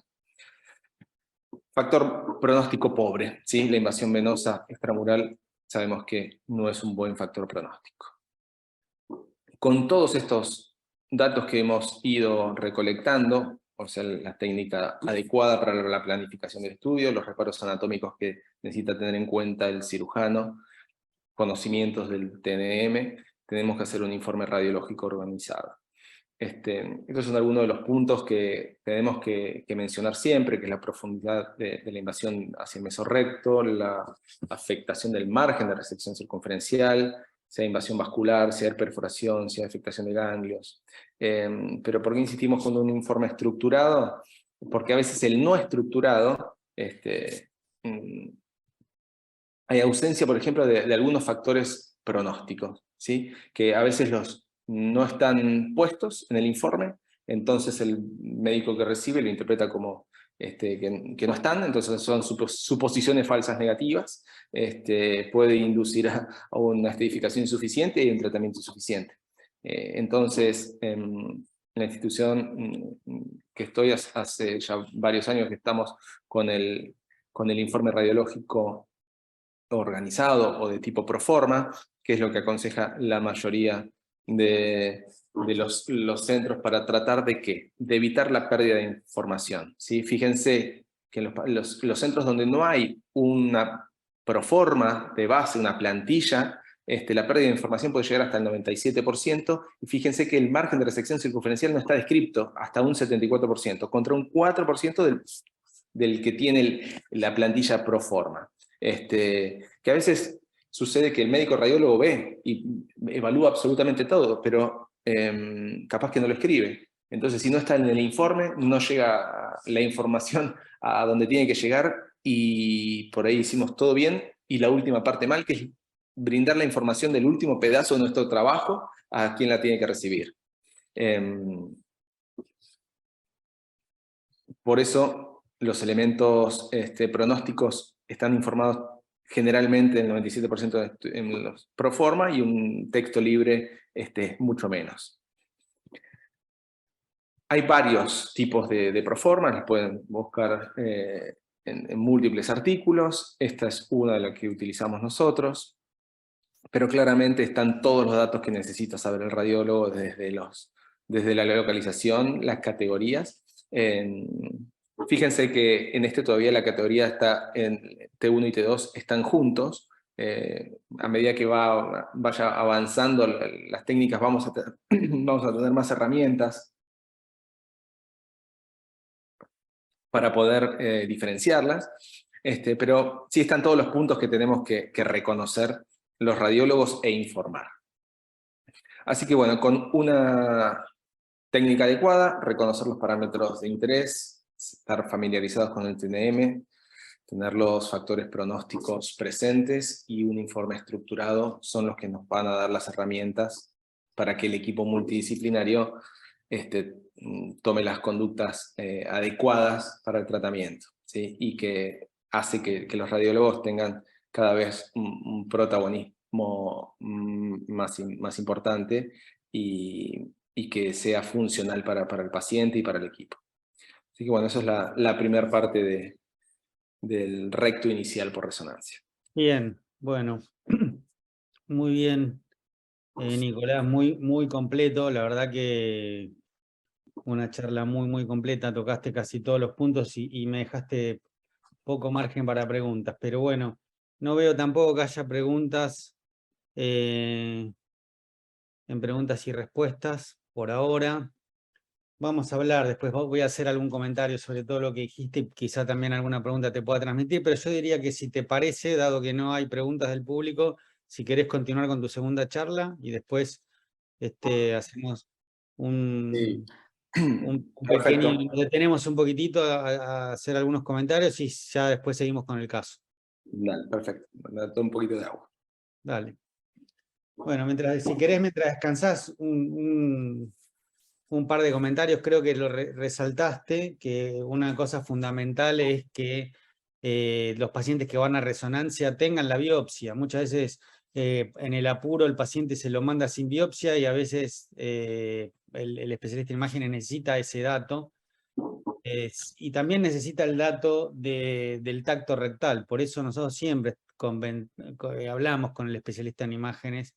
Factor pronóstico pobre, ¿sí? La invasión venosa extramural sabemos que no es un buen factor pronóstico. Con todos estos datos que hemos ido recolectando, o sea, la técnica adecuada para la planificación del estudio, los reparos anatómicos que necesita tener en cuenta el cirujano, conocimientos del TNM, tenemos que hacer un informe radiológico organizado. Estos son algunos de los puntos que tenemos que mencionar siempre, que es la profundidad de la invasión hacia el mesorrecto, la afectación del margen de resección circunferencial, sea invasión vascular, sea perforación, sea afectación de ganglios. Pero ¿por qué insistimos con un informe estructurado? Porque a veces el no estructurado, hay ausencia, por ejemplo, de algunos factores pronósticos, ¿sí? Que a veces no están puestos en el informe, entonces el médico que recibe lo interpreta como que no están, entonces son suposiciones falsas negativas, puede inducir a una estadificación insuficiente y un tratamiento insuficiente. Entonces, en la institución que estoy hace ya varios años que estamos con el informe radiológico organizado o de tipo proforma, que es lo que aconseja la mayoría de los centros para tratar de ¿qué? De evitar la pérdida de información, ¿sí? Fíjense que en los centros donde no hay una proforma de base, una plantilla, la pérdida de información puede llegar hasta el 97%, y fíjense que el margen de resección circunferencial no está descripto hasta un 74%, contra un 4% del que tiene la plantilla proforma. Que a veces sucede que el médico radiólogo ve y evalúa absolutamente todo, pero capaz que no lo escribe. Entonces, si no está en el informe, no llega la información a donde tiene que llegar, y por ahí hicimos todo bien, y la última parte mal, que es brindar la información del último pedazo de nuestro trabajo a quien la tiene que recibir. Por eso los elementos pronósticos están informados generalmente el 97% en los proforma, y un texto libre mucho menos. Hay varios tipos de proforma, los pueden buscar en múltiples artículos. Esta es una de las que utilizamos nosotros, pero claramente están todos los datos que necesita saber el radiólogo, desde la localización, las categorías. Fíjense que en todavía la categoría está en T1 y T2 están juntos. A medida que vaya avanzando las técnicas vamos a tener más herramientas para poder diferenciarlas, pero sí están todos los puntos que tenemos que reconocer los radiólogos e informar. Así que bueno, con una técnica adecuada, reconocer los parámetros de interés, estar familiarizados con el TNM, tener los factores pronósticos presentes y un informe estructurado son los que nos van a dar las herramientas para que el equipo multidisciplinario tome las conductas adecuadas para el tratamiento, ¿sí? Y que hace que los radiólogos tengan cada vez un protagonismo más importante y que sea funcional para el paciente y para el equipo. Así que bueno, eso es la primera parte del recto inicial por resonancia. Bien, bueno, muy bien, Nicolás, muy completo, la verdad que una charla muy completa, tocaste casi todos los puntos y me dejaste poco margen para preguntas, pero bueno, no veo tampoco que haya preguntas en preguntas y respuestas por ahora. Vamos a hablar, después voy a hacer algún comentario sobre todo lo que dijiste, quizá también alguna pregunta te pueda transmitir, pero yo diría que si te parece, dado que no hay preguntas del público, si querés continuar con tu segunda charla y después hacemos un pequeño, nos detenemos un poquitito a hacer algunos comentarios y ya después seguimos con el caso. Dale, perfecto, me da un poquito de agua. Dale. Bueno, si querés, mientras descansás, un par de comentarios. Creo que lo resaltaste, que una cosa fundamental es que los pacientes que van a resonancia tengan la biopsia. Muchas veces en el apuro el paciente se lo manda sin biopsia y a veces el especialista en imágenes necesita ese dato. Y también necesita el dato del tacto rectal. Por eso nosotros siempre hablamos con el especialista en imágenes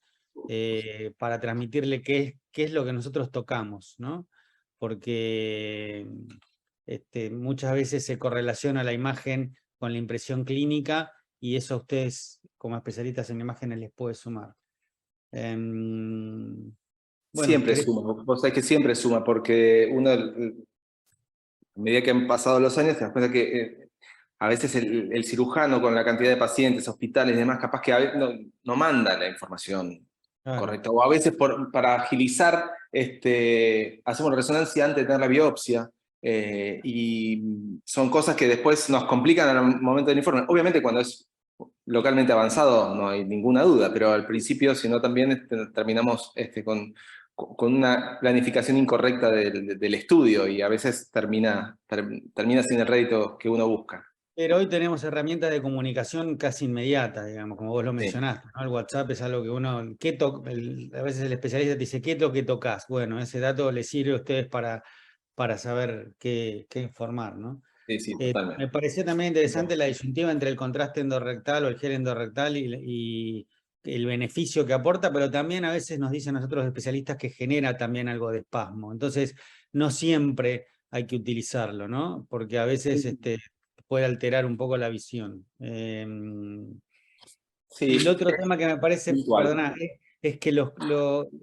para transmitirle qué es lo que nosotros tocamos, ¿no? Porque muchas veces se correlaciona la imagen con la impresión clínica y eso a ustedes como especialistas en imágenes les puede sumar. Bueno, siempre suma, vos sabés que siempre suma, porque uno, a medida que han pasado los años, te das cuenta que a veces el cirujano con la cantidad de pacientes, hospitales y demás, capaz que a veces no manda la información correcta. O a veces para agilizar, hacemos resonancia antes de tener la biopsia. Y son cosas que después nos complican al momento del informe. Obviamente cuando es localmente avanzado no hay ninguna duda, pero al principio, si no, también terminamos con una planificación incorrecta del estudio y a veces termina sin el rédito que uno busca. Pero hoy tenemos herramientas de comunicación casi inmediata, digamos, como vos lo mencionaste, ¿no? El WhatsApp es algo que uno, a veces el especialista te dice, ¿qué es lo que tocas? Bueno, ese dato les sirve a ustedes para saber qué informar, ¿no? Sí, totalmente. Me pareció también interesante la disyuntiva entre el contraste endorrectal o el gel endorrectal y el beneficio que aporta, pero también a veces nos dicen nosotros los especialistas que genera también algo de espasmo. Entonces, no siempre hay que utilizarlo, ¿no? Porque a veces puede alterar un poco la visión. Y el otro tema que me parece, perdona, es que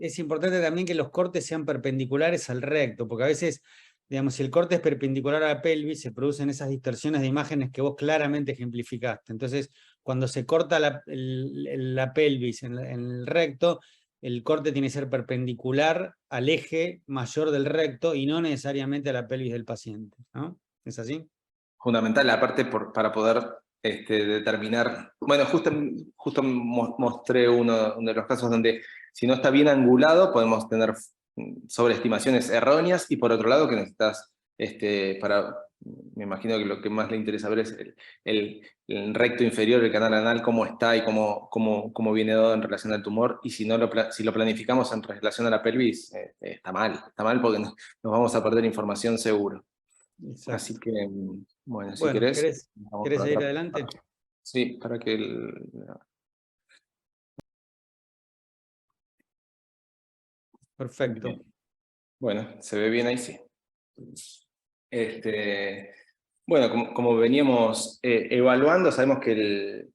es importante también que los cortes sean perpendiculares al recto, porque a veces, digamos, si el corte es perpendicular a la pelvis, se producen esas distorsiones de imágenes que vos claramente ejemplificaste. Entonces, cuando se corta la pelvis en el recto, el corte tiene que ser perpendicular al eje mayor del recto y no necesariamente a la pelvis del paciente, ¿no? ¿Es así? Fundamental, aparte para poder determinar, bueno, justo mostré uno de los casos donde si no está bien angulado podemos tener sobreestimaciones erróneas, y por otro lado que necesitas, me imagino que lo que más le interesa ver es el recto inferior, el canal anal, cómo está y cómo viene dado en relación al tumor, y si lo planificamos en relación a la pelvis, está mal porque nos vamos a perder información seguro. Exacto. Así que, bueno, si querés seguir adelante? Sí, para que Perfecto. Bien. Bueno, se ve bien ahí, sí. Bueno, como veníamos evaluando, sabemos que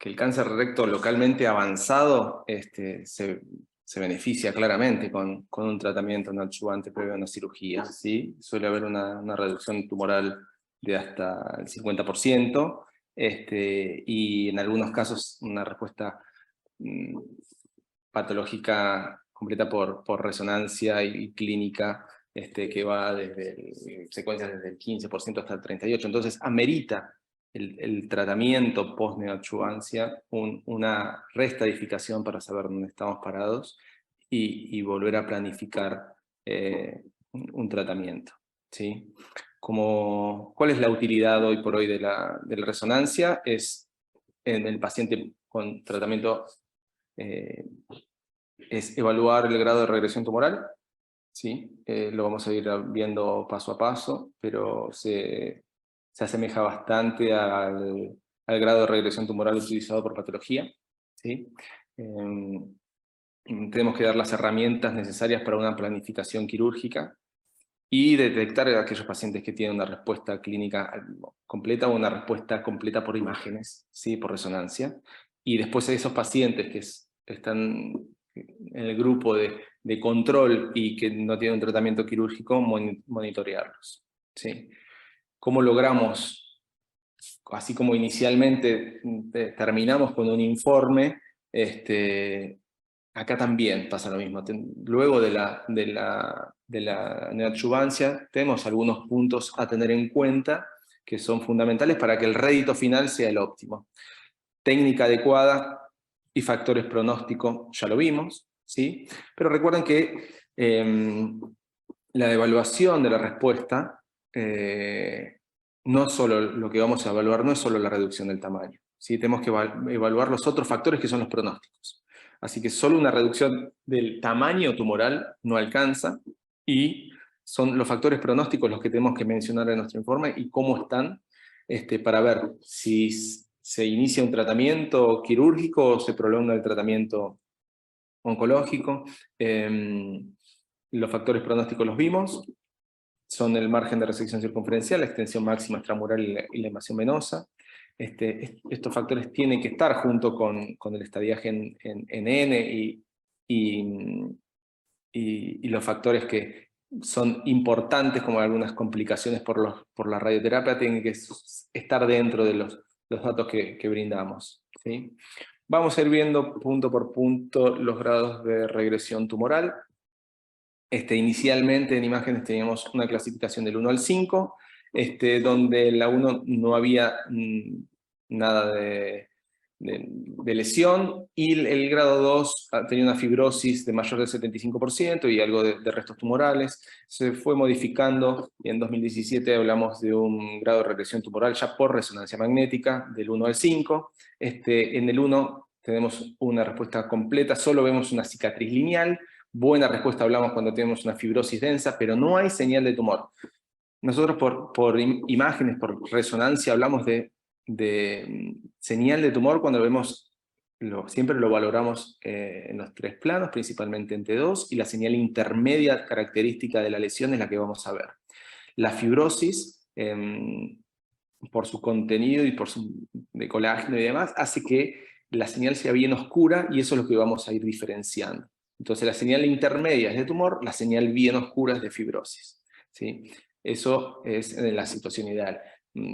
el cáncer recto localmente avanzado se beneficia claramente con un tratamiento neoadyuvante previo a una cirugía, ¿sí? Suele haber una reducción tumoral de hasta el 50%, y en algunos casos una respuesta patológica completa por resonancia y clínica, que va desde secuencias desde el 15% hasta el 38%. Entonces amerita el tratamiento post-neoadyuvancia una reestadificación para saber dónde estamos parados y volver a planificar un tratamiento, ¿sí? ¿Cuál es la utilidad hoy por hoy de la resonancia? Es en el paciente con tratamiento, es evaluar el grado de regresión tumoral, ¿sí? Lo vamos a ir viendo paso a paso, pero se asemeja bastante al grado de regresión tumoral utilizado por patología, ¿sí? Tenemos que dar las herramientas necesarias para una planificación quirúrgica y detectar a aquellos pacientes que tienen una respuesta clínica completa o una respuesta completa por imágenes, ¿sí? Por resonancia. Y después a esos pacientes que están en el grupo de control y que no tienen un tratamiento quirúrgico, monitorearlos, ¿sí? ¿Cómo logramos, así como inicialmente terminamos con un informe, acá también pasa lo mismo? Luego de la neoadyuvancia tenemos algunos puntos a tener en cuenta que son fundamentales para que el rédito final sea el óptimo. Técnica adecuada, y factores pronóstico ya lo vimos, ¿sí? Pero recuerden que la evaluación de la respuesta, no solo lo que vamos a evaluar, no es solo la reducción del tamaño, ¿sí? Tenemos que evaluar los otros factores que son los pronósticos. Así que solo una reducción del tamaño tumoral no alcanza, y son los factores pronósticos los que tenemos que mencionar en nuestro informe y cómo están, para ver si se inicia un tratamiento quirúrgico o se prolonga el tratamiento oncológico. Los factores pronósticos los vimos, son el margen de resección circunferencial, la extensión máxima extramural y la invasión venosa. Estos factores tienen que estar junto con el estadiaje en N y los factores que son importantes, como algunas complicaciones por la radioterapia, tienen que estar dentro de los datos que brindamos, ¿sí? Vamos a ir viendo punto por punto los grados de regresión tumoral. Inicialmente en imágenes teníamos una clasificación del 1 al 5, donde en la 1 no había nada de lesión, y el grado 2 tenía una fibrosis de mayor del 75% y algo de restos tumorales. Se fue modificando, y en 2017 hablamos de un grado de regresión tumoral ya por resonancia magnética, del 1 al 5. En el 1 tenemos una respuesta completa, solo vemos una cicatriz lineal. Buena respuesta hablamos cuando tenemos una fibrosis densa, pero no hay señal de tumor. Nosotros por imágenes, por resonancia, hablamos de señal de tumor cuando lo vemos, siempre lo valoramos en los 3 planos, principalmente en T2, y la señal intermedia característica de la lesión es la que vamos a ver. La fibrosis, por su contenido y por su de colágeno y demás, hace que la señal sea bien oscura, y eso es lo que vamos a ir diferenciando. Entonces la señal intermedia es de tumor, la señal bien oscura es de fibrosis, ¿sí? Eso es en la situación ideal.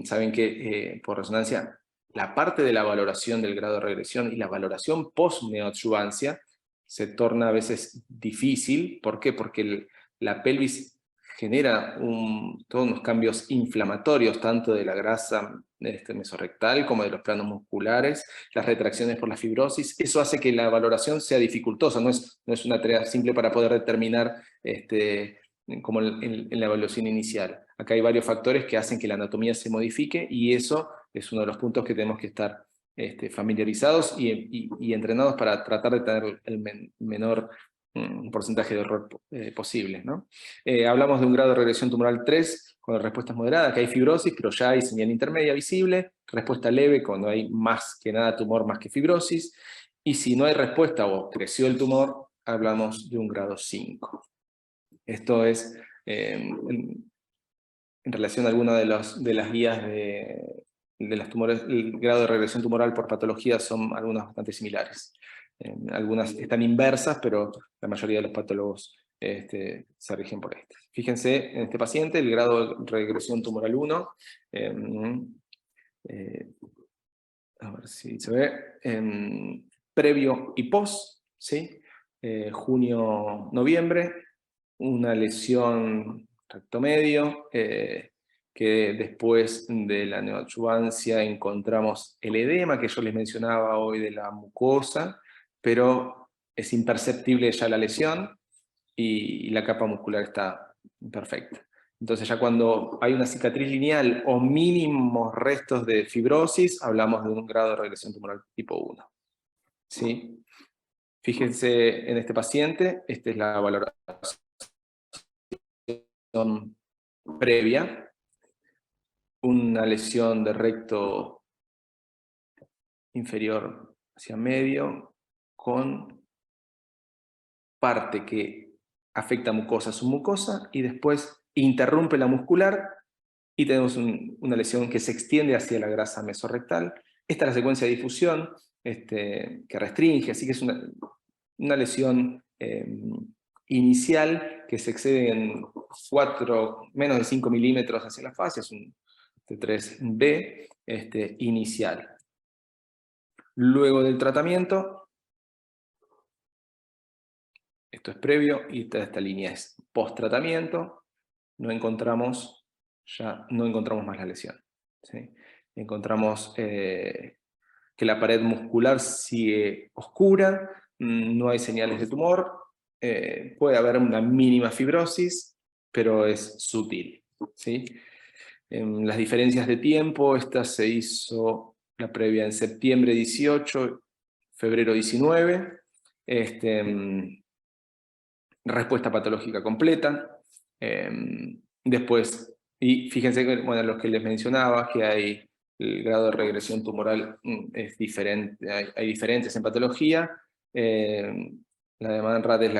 Saben que por resonancia, la parte de la valoración del grado de regresión y la valoración post-neoadjuvancia se torna a veces difícil. ¿Por qué? Porque la pelvis genera todos unos cambios inflamatorios, tanto de la grasa mesorrectal como de los planos musculares, las retracciones por la fibrosis. Eso hace que la valoración sea dificultosa, no es una tarea simple para poder determinar como en la evaluación inicial. Acá hay varios factores que hacen que la anatomía se modifique, y eso es uno de los puntos que tenemos que estar familiarizados y entrenados para tratar de tener el menor porcentaje de error posible, ¿no? Hablamos de un grado de regresión tumoral 3 con respuestas moderadas, que hay fibrosis, pero ya hay señal intermedia visible, respuesta leve cuando hay más que nada tumor más que fibrosis, y si no hay respuesta o creció el tumor, hablamos de un grado 5. Esto es en relación a alguna de las guías de los tumores. El grado de regresión tumoral por patología son algunas bastante similares. Algunas están inversas, pero la mayoría de los patólogos se rigen por estas. Fíjense en este paciente, el grado de regresión tumoral 1, a ver si se ve, previo y post, ¿sí? Junio-noviembre, una lesión recto medio, que después de la neoadjuvancia encontramos el edema que yo les mencionaba hoy de la mucosa, pero es imperceptible ya la lesión y la capa muscular está perfecta. Entonces ya cuando hay una cicatriz lineal o mínimos restos de fibrosis, hablamos de un grado de regresión tumoral tipo 1. ¿Sí? Fíjense en este paciente, esta es la valoración previa, una lesión de recto inferior hacia medio, con parte que afecta mucosa a submucosa, y después interrumpe la muscular, y tenemos una lesión que se extiende hacia la grasa mesorrectal. Esta es la secuencia de difusión que restringe, así que es una lesión inicial que se excede en menos de 5 milímetros hacia la fascia, es un T3B inicial. Luego del tratamiento, esto es previo y toda esta línea es post-tratamiento, no encontramos más la lesión, ¿sí? Encontramos que la pared muscular sigue oscura, no hay señales de tumor, puede haber una mínima fibrosis, pero es sutil, ¿sí? Las diferencias de tiempo, esta se hizo la previa en septiembre 18, febrero 19, respuesta patológica completa. Después, y fíjense que, bueno, los que les mencionaba, que hay el grado de regresión tumoral es diferente, hay diferentes en patología. La de Manrad es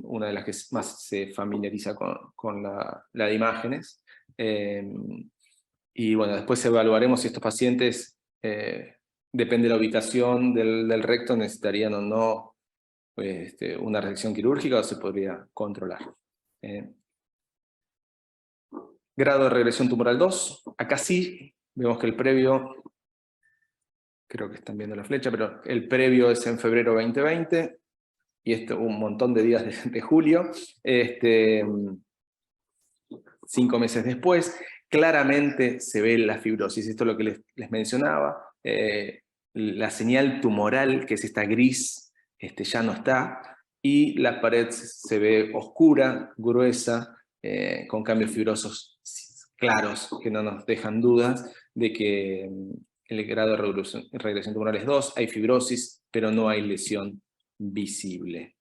una de las que más se familiariza con la de imágenes. Y bueno, después evaluaremos si estos pacientes, depende de la ubicación del recto, necesitarían o no una resección quirúrgica o se podría controlar. Grado de regresión tumoral 2, acá sí, vemos que el previo, creo que están viendo la flecha, pero el previo es en febrero 2020, y esto un montón de días de julio, 5 meses después, claramente se ve la fibrosis, esto es lo que les mencionaba, la señal tumoral, que es esta gris, ya no está, y la pared se ve oscura, gruesa, con cambios fibrosos claros, que no nos dejan dudas de que el grado de regresión tumoral es 2, hay fibrosis, pero no hay lesión visible,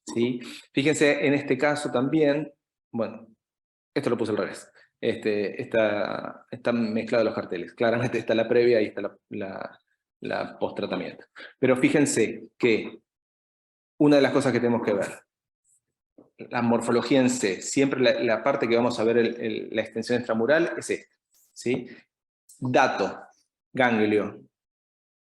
¿sí? Fíjense, en este caso también, bueno, esto lo puse al revés, están mezclados los carteles, claramente está la previa y está la post-tratamiento. Pero fíjense que una de las cosas que tenemos que ver, la morfología en C, siempre la parte que vamos a ver la extensión extramural es esta, ¿sí? Dato, ganglio,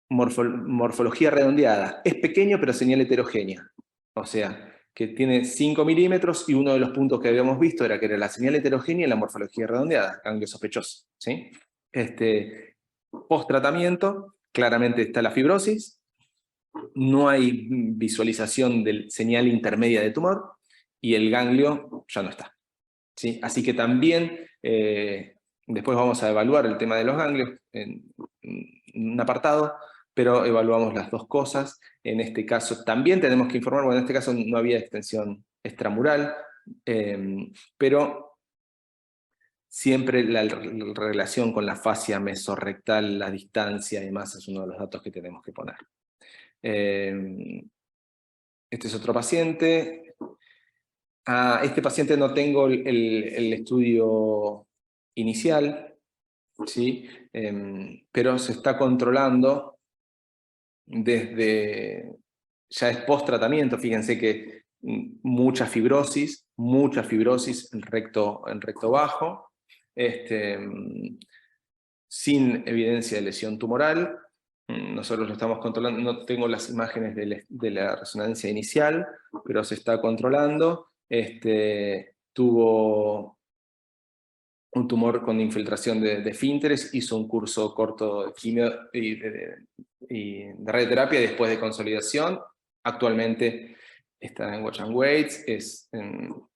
morfología redondeada, es pequeño pero señal heterogénea, o sea, que tiene 5 milímetros, y uno de los puntos que habíamos visto era que era la señal heterogénea y la morfología redondeada, ganglio sospechoso, ¿sí? Post-tratamiento, claramente está la fibrosis, no hay visualización de señal intermedia de tumor, y el ganglio ya no está, ¿sí? Así que también, después vamos a evaluar el tema de los ganglios en un apartado, pero evaluamos las dos cosas. En este caso también tenemos que informar, bueno, en este caso no había extensión extramural, pero siempre la relación con la fascia mesorrectal, la distancia y demás, es uno de los datos que tenemos que poner. Este es otro paciente. Este paciente no tengo el estudio inicial, ¿sí? Pero se está controlando desde, ya es post-tratamiento, fíjense que mucha fibrosis en recto bajo, sin evidencia de lesión tumoral. Nosotros lo estamos controlando, no tengo las imágenes de la resonancia inicial, pero se está controlando. Tuvo un tumor con infiltración de esfínteres, hizo un curso corto de quimio y de radioterapia después de consolidación. Actualmente está en Watch and Waits, es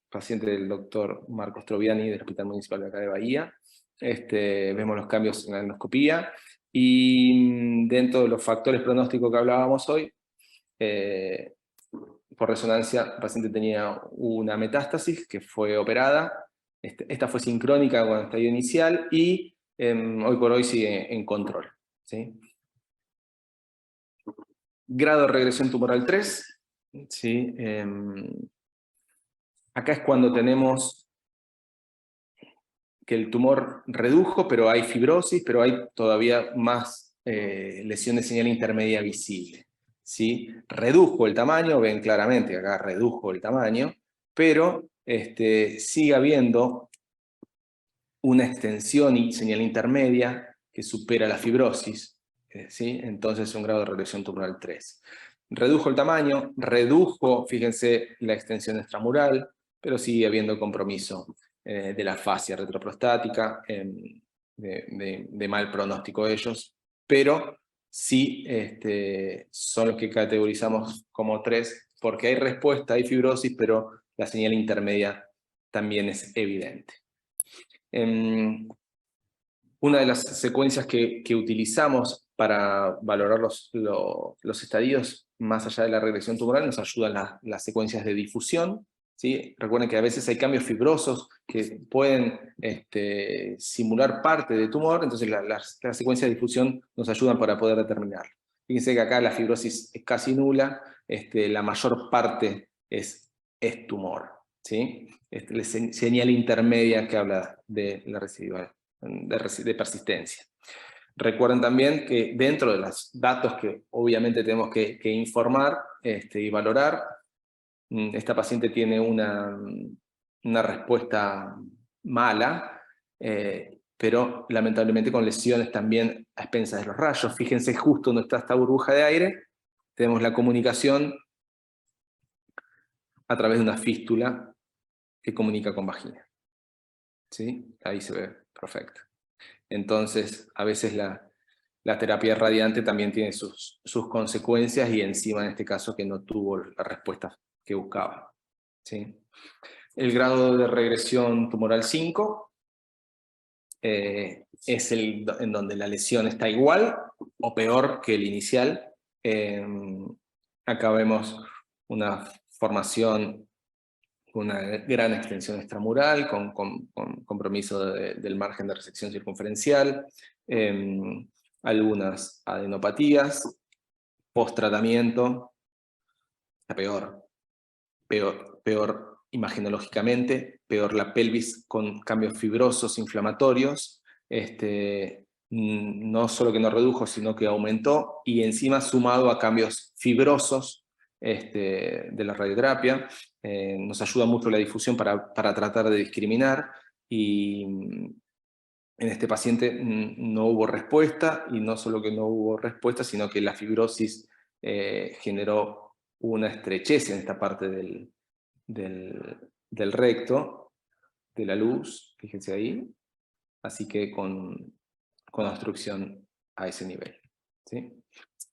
paciente del doctor Marcos Troviani del Hospital Municipal de acá de Bahía. Vemos los cambios en la endoscopía, y dentro de los factores pronósticos que hablábamos hoy, por resonancia, el paciente tenía una metástasis que fue operada. Esta fue sincrónica con el estadio inicial, y hoy por hoy sigue en control, ¿sí? Grado de regresión tumoral 3, ¿sí? Acá es cuando tenemos que el tumor redujo, pero hay fibrosis, pero hay todavía más lesión de señal intermedia visible, ¿sí? Redujo el tamaño, ven claramente que acá redujo el tamaño, pero sigue habiendo una extensión y señal intermedia que supera la fibrosis, ¿sí? Entonces un grado de regresión tumoral 3. Redujo el tamaño, redujo, fíjense, la extensión extramural, pero sigue habiendo compromiso de la fascia retroprostática, de mal pronóstico ellos, pero sí son los que categorizamos como 3, porque hay respuesta, hay fibrosis, pero la señal intermedia también es evidente. Una de las secuencias que utilizamos para valorar los estadios más allá de la regresión tumoral nos ayudan las secuencias de difusión, ¿sí? Recuerden que a veces hay cambios fibrosos que pueden simular parte de tumor, entonces las secuencias de difusión nos ayudan para poder determinar. Fíjense que acá la fibrosis es casi nula, la mayor parte es tumor, ¿sí? La señal intermedia que habla de la residual, de persistencia. Recuerden también que dentro de los datos que obviamente tenemos que informar y valorar, esta paciente tiene una respuesta mala, pero lamentablemente con lesiones también a expensas de los rayos. Fíjense justo donde está esta burbuja de aire, tenemos la comunicación a través de una fístula que comunica con vagina. ¿Sí? Ahí se ve perfecto. Entonces, a veces la terapia radiante también tiene sus consecuencias y encima en este caso que no tuvo la respuesta que buscaba. ¿Sí? El grado de regresión tumoral 5 es en donde la lesión está igual o peor que el inicial. Acá vemos una formación con una gran extensión extramural, con compromiso del margen de resección circunferencial, algunas adenopatías, post-tratamiento, peor imagenológicamente, peor la pelvis con cambios fibrosos inflamatorios, no solo que no redujo, sino que aumentó, y encima sumado a cambios fibrosos de la radioterapia, nos ayuda mucho la difusión para tratar de discriminar, y en este paciente no hubo respuesta, y no solo que no hubo respuesta, sino que la fibrosis generó una estrechez en esta parte del recto, de la luz, fíjense ahí, así que con obstrucción a ese nivel. ¿Sí?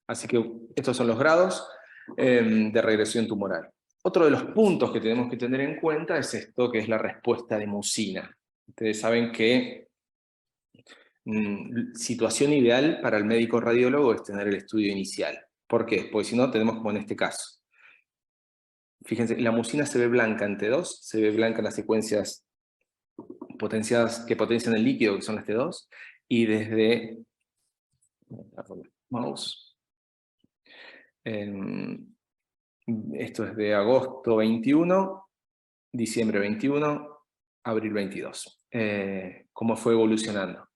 Así que estos son los grados de regresión tumoral. Otro de los puntos que tenemos que tener en cuenta es esto, que es la respuesta de mucina. Ustedes saben que situación ideal para el médico radiólogo es tener el estudio inicial. ¿Por qué? Porque si no, tenemos como en este caso. Fíjense, la mucina se ve blanca en T2, se ve blanca en las secuencias potenciadas que potencian el líquido, que son las T2, y desde mouse, esto es de agosto 21, diciembre 21, abril 22. ¿Cómo fue evolucionando?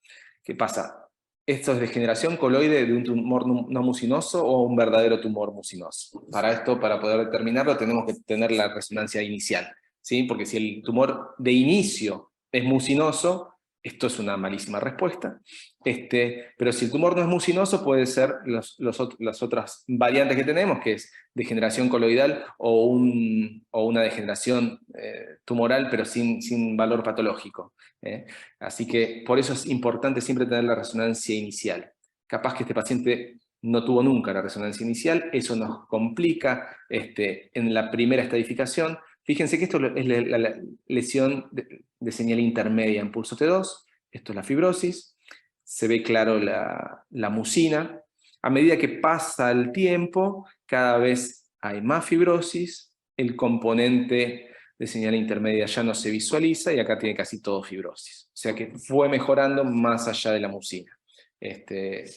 ¿Qué pasa? Esto es degeneración coloide de un tumor no mucinoso o un verdadero tumor mucinoso. Para esto, para poder determinarlo, tenemos que tener la resonancia inicial, ¿sí? Porque si el tumor de inicio es mucinoso, esto es una malísima respuesta. Pero si el tumor no es mucinoso, puede ser las otras variantes que tenemos, que es degeneración coloidal o una degeneración tumoral, pero sin valor patológico. Así que por eso es importante siempre tener la resonancia inicial. Capaz que este paciente no tuvo nunca la resonancia inicial, eso nos complica en la primera estadificación. Fíjense que esto es la lesión de señal intermedia en pulso T2, esto es la fibrosis, se ve claro la mucina. A medida que pasa el tiempo, cada vez hay más fibrosis, el componente de señal intermedia ya no se visualiza y acá tiene casi todo fibrosis. O sea que fue mejorando más allá de la mucina.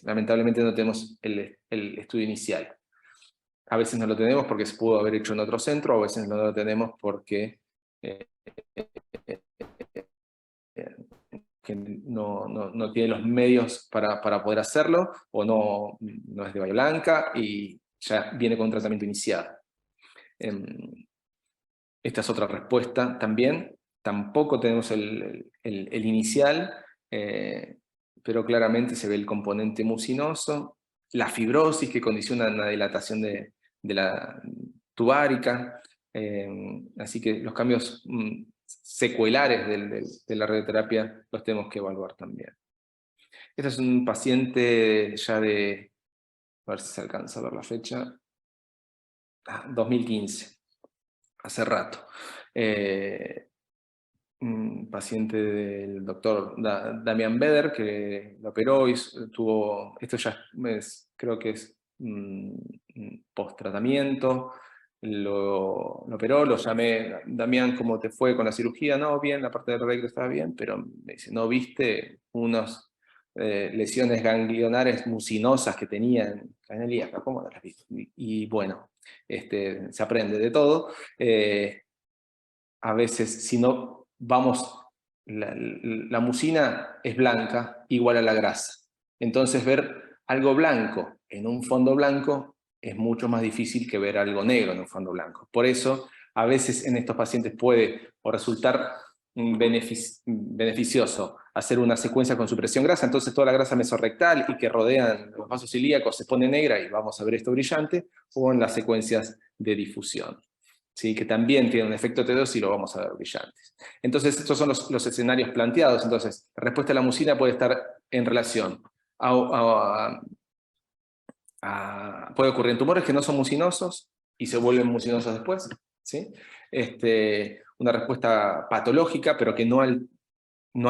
Lamentablemente no tenemos el estudio inicial. A veces no lo tenemos porque se pudo haber hecho en otro centro, a veces no lo tenemos porque que no tiene los medios para poder hacerlo, o no es de Bahía Blanca y ya viene con un tratamiento iniciado. Esta es otra respuesta también. Tampoco tenemos el inicial, pero claramente se ve el componente mucinoso, la fibrosis que condiciona una dilatación de la tubárica, así que los cambios secuelares de la radioterapia los tenemos que evaluar también. Este es un paciente ya de, a ver si se alcanza a ver la fecha, 2015. Hace rato. un paciente del doctor Damián Beder, que lo operó y tuvo, esto ya creo que es post-tratamiento, lo operó, lo llamé, Damián, ¿cómo te fue con la cirugía? No, bien, la parte del recto estaba bien, pero me dice, ¿no viste unas lesiones ganglionares mucinosas que tenía en el ilíaca? ¿Cómo no las viste? Y bueno, se aprende de todo. A veces, si no vamos, la mucina es blanca igual a la grasa. Entonces ver algo blanco en un fondo blanco es mucho más difícil que ver algo negro en un fondo blanco. Por eso, a veces en estos pacientes puede o resultar beneficioso hacer una secuencia con supresión grasa, entonces toda la grasa mesorrectal y que rodean los vasos ilíacos se pone negra y vamos a ver esto brillante, o en las secuencias de difusión, ¿sí? Que también tiene un efecto T2 y lo vamos a ver brillantes. Entonces estos son los escenarios planteados. Entonces la respuesta a la mucina puede estar en relación puede ocurrir en tumores que no son mucinosos y se vuelven mucinosos después, ¿sí? Una respuesta patológica pero que no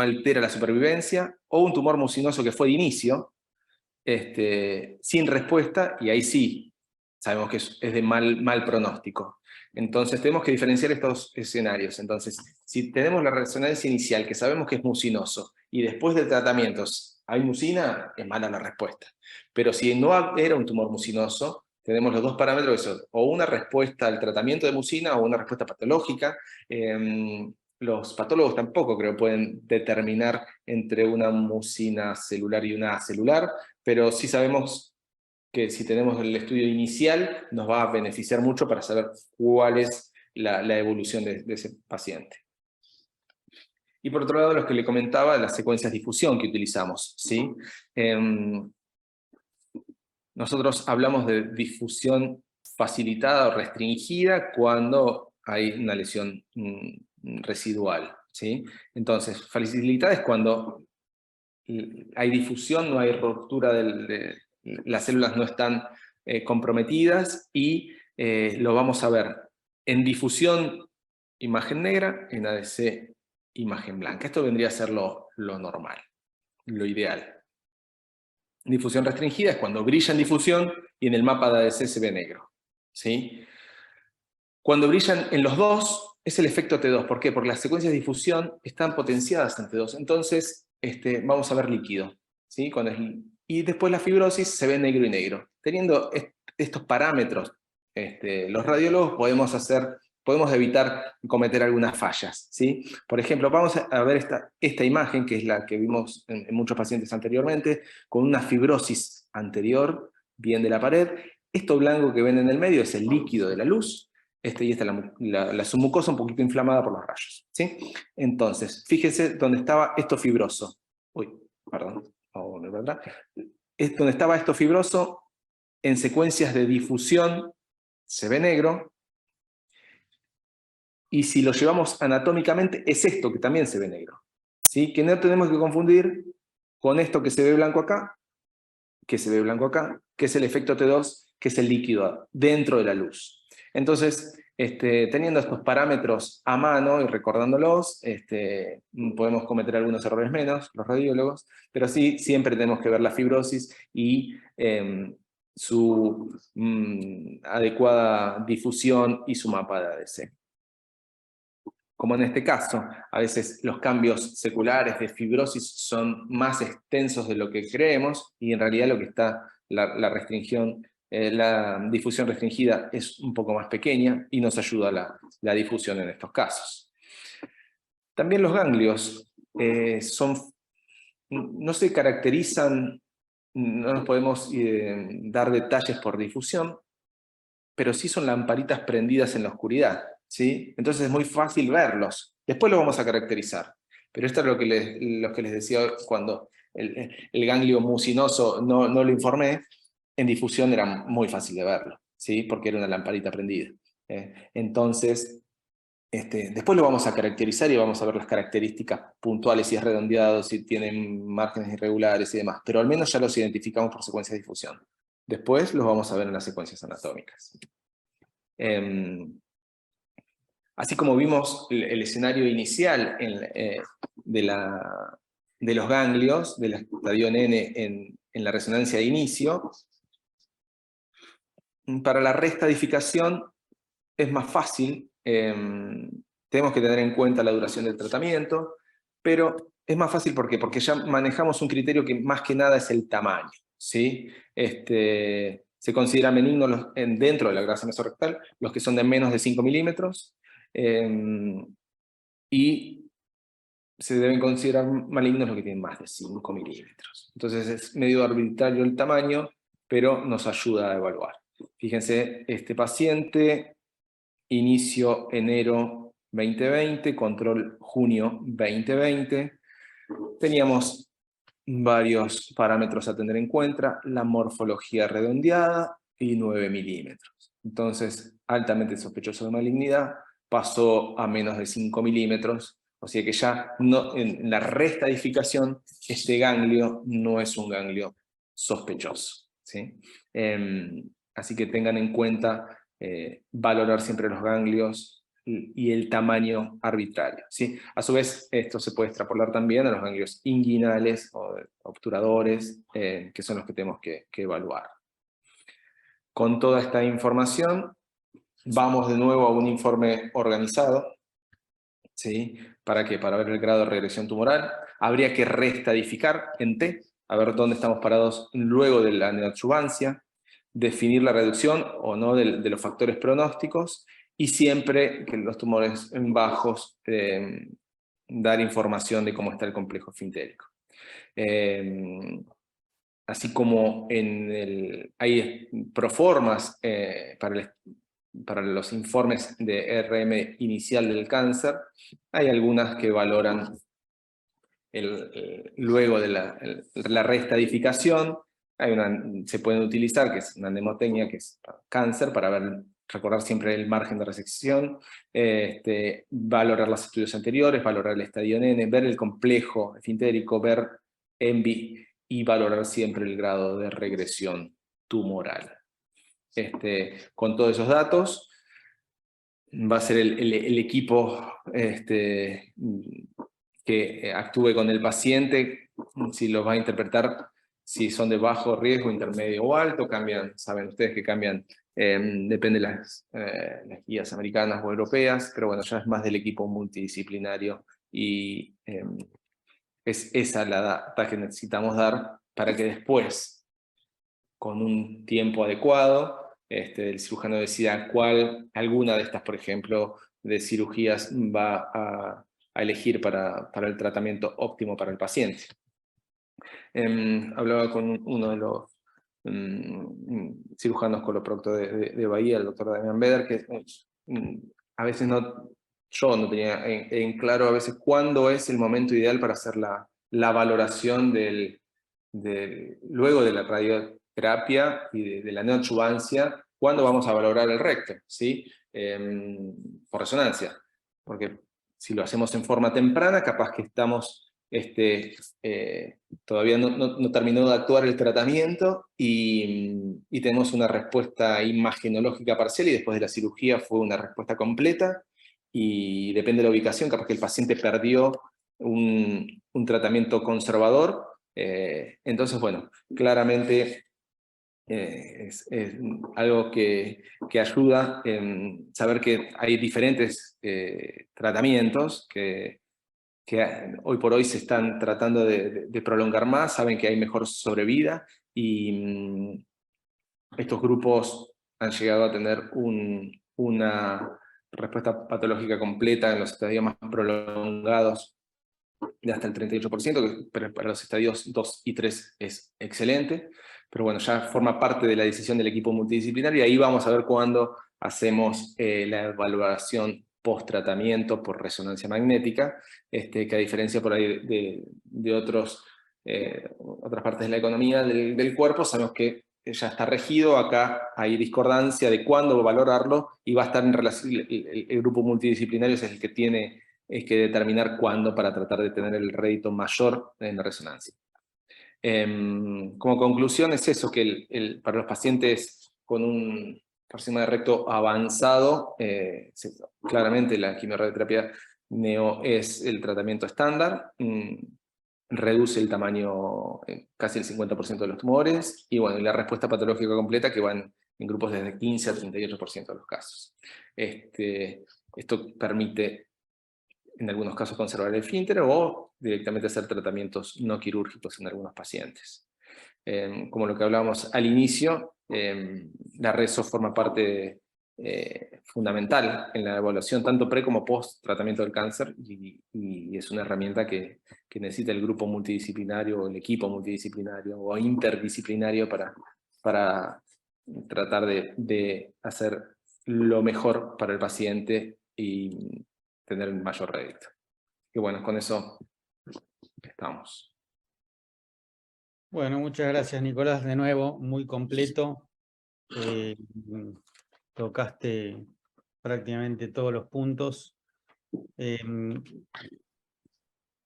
altera la supervivencia, o un tumor mucinoso que fue de inicio, sin respuesta, y ahí sí sabemos que es de mal pronóstico. Entonces tenemos que diferenciar estos escenarios. Entonces, si tenemos la resonancia inicial, que sabemos que es mucinoso, y después de tratamientos hay mucina, es mala la respuesta. Pero si no era un tumor mucinoso, tenemos los dos parámetros, o una respuesta al tratamiento de mucina, o una respuesta patológica. Los patólogos tampoco creo pueden determinar entre una mucina celular y una acelular, pero sí sabemos que si tenemos el estudio inicial nos va a beneficiar mucho para saber cuál es la evolución de ese paciente. Y por otro lado, los que le comentaba, las secuencias de difusión que utilizamos, ¿sí? Nosotros hablamos de difusión facilitada o restringida cuando hay una lesión residual, ¿sí? Entonces, facilitada es cuando hay difusión, no hay ruptura, las células no están comprometidas, y lo vamos a ver en difusión imagen negra, en ADC imagen blanca. Esto vendría a ser lo normal, lo ideal. Difusión restringida es cuando brilla en difusión y en el mapa de ADC se ve negro, ¿sí? Cuando brillan en los dos, es el efecto T2. ¿Por qué? Porque las secuencias de difusión están potenciadas en T2. Entonces, vamos a ver líquido, ¿sí? Y después la fibrosis se ve negro y negro. Teniendo estos parámetros, los radiólogos podemos evitar cometer algunas fallas, ¿sí? Por ejemplo, vamos a ver esta imagen, que es la que vimos en muchos pacientes anteriormente, con una fibrosis anterior, bien de la pared. Esto blanco que ven en el medio es el líquido de la luz, y esta la submucosa un poquito inflamada por los rayos, ¿sí? Entonces, fíjense dónde estaba esto fibroso. Perdón, ¿verdad? Es donde estaba esto fibroso, en secuencias de difusión se ve negro, y si lo llevamos anatómicamente es esto que también se ve negro, ¿sí? Que no tenemos que confundir con esto que se ve blanco acá, que se ve blanco acá, que es el efecto T2, que es el líquido dentro de la luz. Entonces, teniendo estos parámetros a mano y recordándolos, podemos cometer algunos errores menos, los radiólogos, pero sí, siempre tenemos que ver la fibrosis y su adecuada difusión y su mapa de ADC. Como en este caso, a veces los cambios seculares de fibrosis son más extensos de lo que creemos, y en realidad lo que está la difusión restringida es un poco más pequeña y nos ayuda la difusión en estos casos. También los ganglios no se caracterizan, no nos podemos dar detalles por difusión, pero sí son lamparitas prendidas en la oscuridad, ¿sí? Entonces es muy fácil verlos. Después lo vamos a caracterizar. Pero esto es lo que les decía cuando el ganglio mucinoso no lo informé. En difusión era muy fácil de verlo, ¿sí? Porque era una lamparita prendida. Entonces, después lo vamos a caracterizar y vamos a ver las características puntuales, si es redondeado, si tienen márgenes irregulares y demás. Pero al menos ya los identificamos por secuencias de difusión. Después los vamos a ver en las secuencias anatómicas. Así como vimos el escenario inicial de los ganglios, del estadio N en la resonancia de inicio, para la restadificación es más fácil, tenemos que tener en cuenta la duración del tratamiento, pero es más fácil ¿por qué? Porque ya manejamos un criterio que más que nada es el tamaño, ¿sí? Se consideran benignos dentro de la grasa mesorrectal los que son de menos de 5 milímetros, y se deben considerar malignos los que tienen más de 5 milímetros. Entonces es medio arbitrario el tamaño, pero nos ayuda a evaluar. Fíjense, este paciente, inicio enero 2020, control junio 2020. Teníamos varios parámetros a tener en cuenta, la morfología redondeada y 9 milímetros. Entonces, altamente sospechoso de malignidad, pasó a menos de 5 milímetros, o sea que ya no, en la restadificación este ganglio no es un ganglio sospechoso, ¿sí? Así que tengan en cuenta valorar siempre los ganglios y el tamaño arbitrario, ¿sí? A su vez, esto se puede extrapolar también a los ganglios inguinales o obturadores, que son los que tenemos que evaluar. Con toda esta información, vamos de nuevo a un informe organizado, ¿sí? ¿Para qué? Para ver el grado de regresión tumoral. Habría que restadificar en T, a ver dónde estamos parados luego de la neoadjuvancia, definir la reducción o no de los factores pronósticos, y siempre que los tumores bajos dar información de cómo está el complejo esfintérico. Así como hay proformas para los informes de RM inicial del cáncer, hay algunas que valoran luego de la restadificación. Se pueden utilizar, que es una mnemotecnia, que es cáncer, para recordar siempre el margen de resección, valorar los estudios anteriores, valorar el estadio N, ver el complejo esfintérico, ver ENVI, y valorar siempre el grado de regresión tumoral. Con todos esos datos, va a ser el equipo que actúe con el paciente, si los va a interpretar, si son de bajo riesgo, intermedio o alto, cambian, saben ustedes que cambian, depende de las guías americanas o europeas, pero bueno, ya es más del equipo multidisciplinario, y es esa la data que necesitamos dar para que después, con un tiempo adecuado, el cirujano decida alguna de estas, por ejemplo, de cirugías va a elegir para el tratamiento óptimo para el paciente. Hablaba con uno de los cirujanos coloprocto de Bahía, el doctor Damián Beder, que a veces yo no tenía en claro a veces cuándo es el momento ideal para hacer la valoración luego de la radioterapia y de la neoadjuvancia, cuándo vamos a valorar el recto, ¿sí? Por resonancia, porque si lo hacemos en forma temprana, capaz que estamos todavía no terminó de actuar el tratamiento, y tenemos una respuesta imagenológica parcial, y después de la cirugía fue una respuesta completa, y depende de la ubicación, capaz que el paciente perdió un tratamiento conservador. Entonces, bueno, claramente es algo que ayuda en saber que hay diferentes tratamientos que hoy por hoy se están tratando de prolongar más, saben que hay mejor sobrevida, y estos grupos han llegado a tener una respuesta patológica completa en los estadios más prolongados de hasta el 38%, que para los estadios 2 y 3 es excelente, pero bueno, ya forma parte de la decisión del equipo multidisciplinario, y ahí vamos a ver cuándo hacemos la evaluación post-tratamiento por resonancia magnética, que a diferencia por ahí de otras partes de la economía del cuerpo, sabemos que ya está regido. Acá hay discordancia de cuándo valorarlo, y va a estar en relación, el grupo multidisciplinario es el que tiene que determinar cuándo, para tratar de tener el rédito mayor en la resonancia. Como conclusión es eso, que para los pacientes con un carcinoma de recto avanzado, claramente la quimioradioterapia neo es el tratamiento estándar, reduce el tamaño casi el 50% de los tumores, y bueno, y la respuesta patológica completa que van en grupos desde 15 a 38% de los casos. Esto permite en algunos casos conservar el esfínter o directamente hacer tratamientos no quirúrgicos en algunos pacientes. Como lo que hablábamos al inicio, la RESO forma parte fundamental en la evaluación tanto pre como post tratamiento del cáncer, y es una herramienta que necesita el grupo multidisciplinario, o el equipo multidisciplinario o interdisciplinario para tratar de hacer lo mejor para el paciente y tener el mayor rédito. Y bueno, con eso estamos. Bueno, muchas gracias, Nicolás, de nuevo, muy completo. Tocaste prácticamente todos los puntos.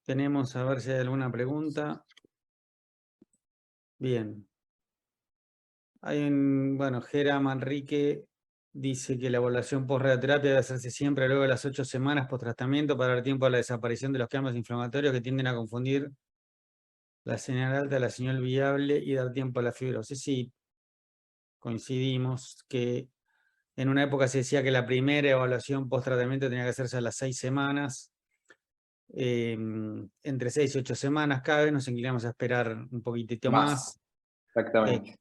Tenemos a ver si hay alguna pregunta. Bien. Bueno, Gera Manrique dice que la evaluación post-radioterapia debe hacerse siempre luego de las 8 semanas post-tratamiento para dar tiempo a la desaparición de los cambios inflamatorios que tienden a confundir la señal alta, la señal viable y dar tiempo a la fibrosis. Sí, coincidimos que en una época se decía que la primera evaluación post-tratamiento tenía que hacerse a las 6 semanas. Entre 6 y 8 semanas cada vez nos inclinamos a esperar un poquitito más. Exactamente.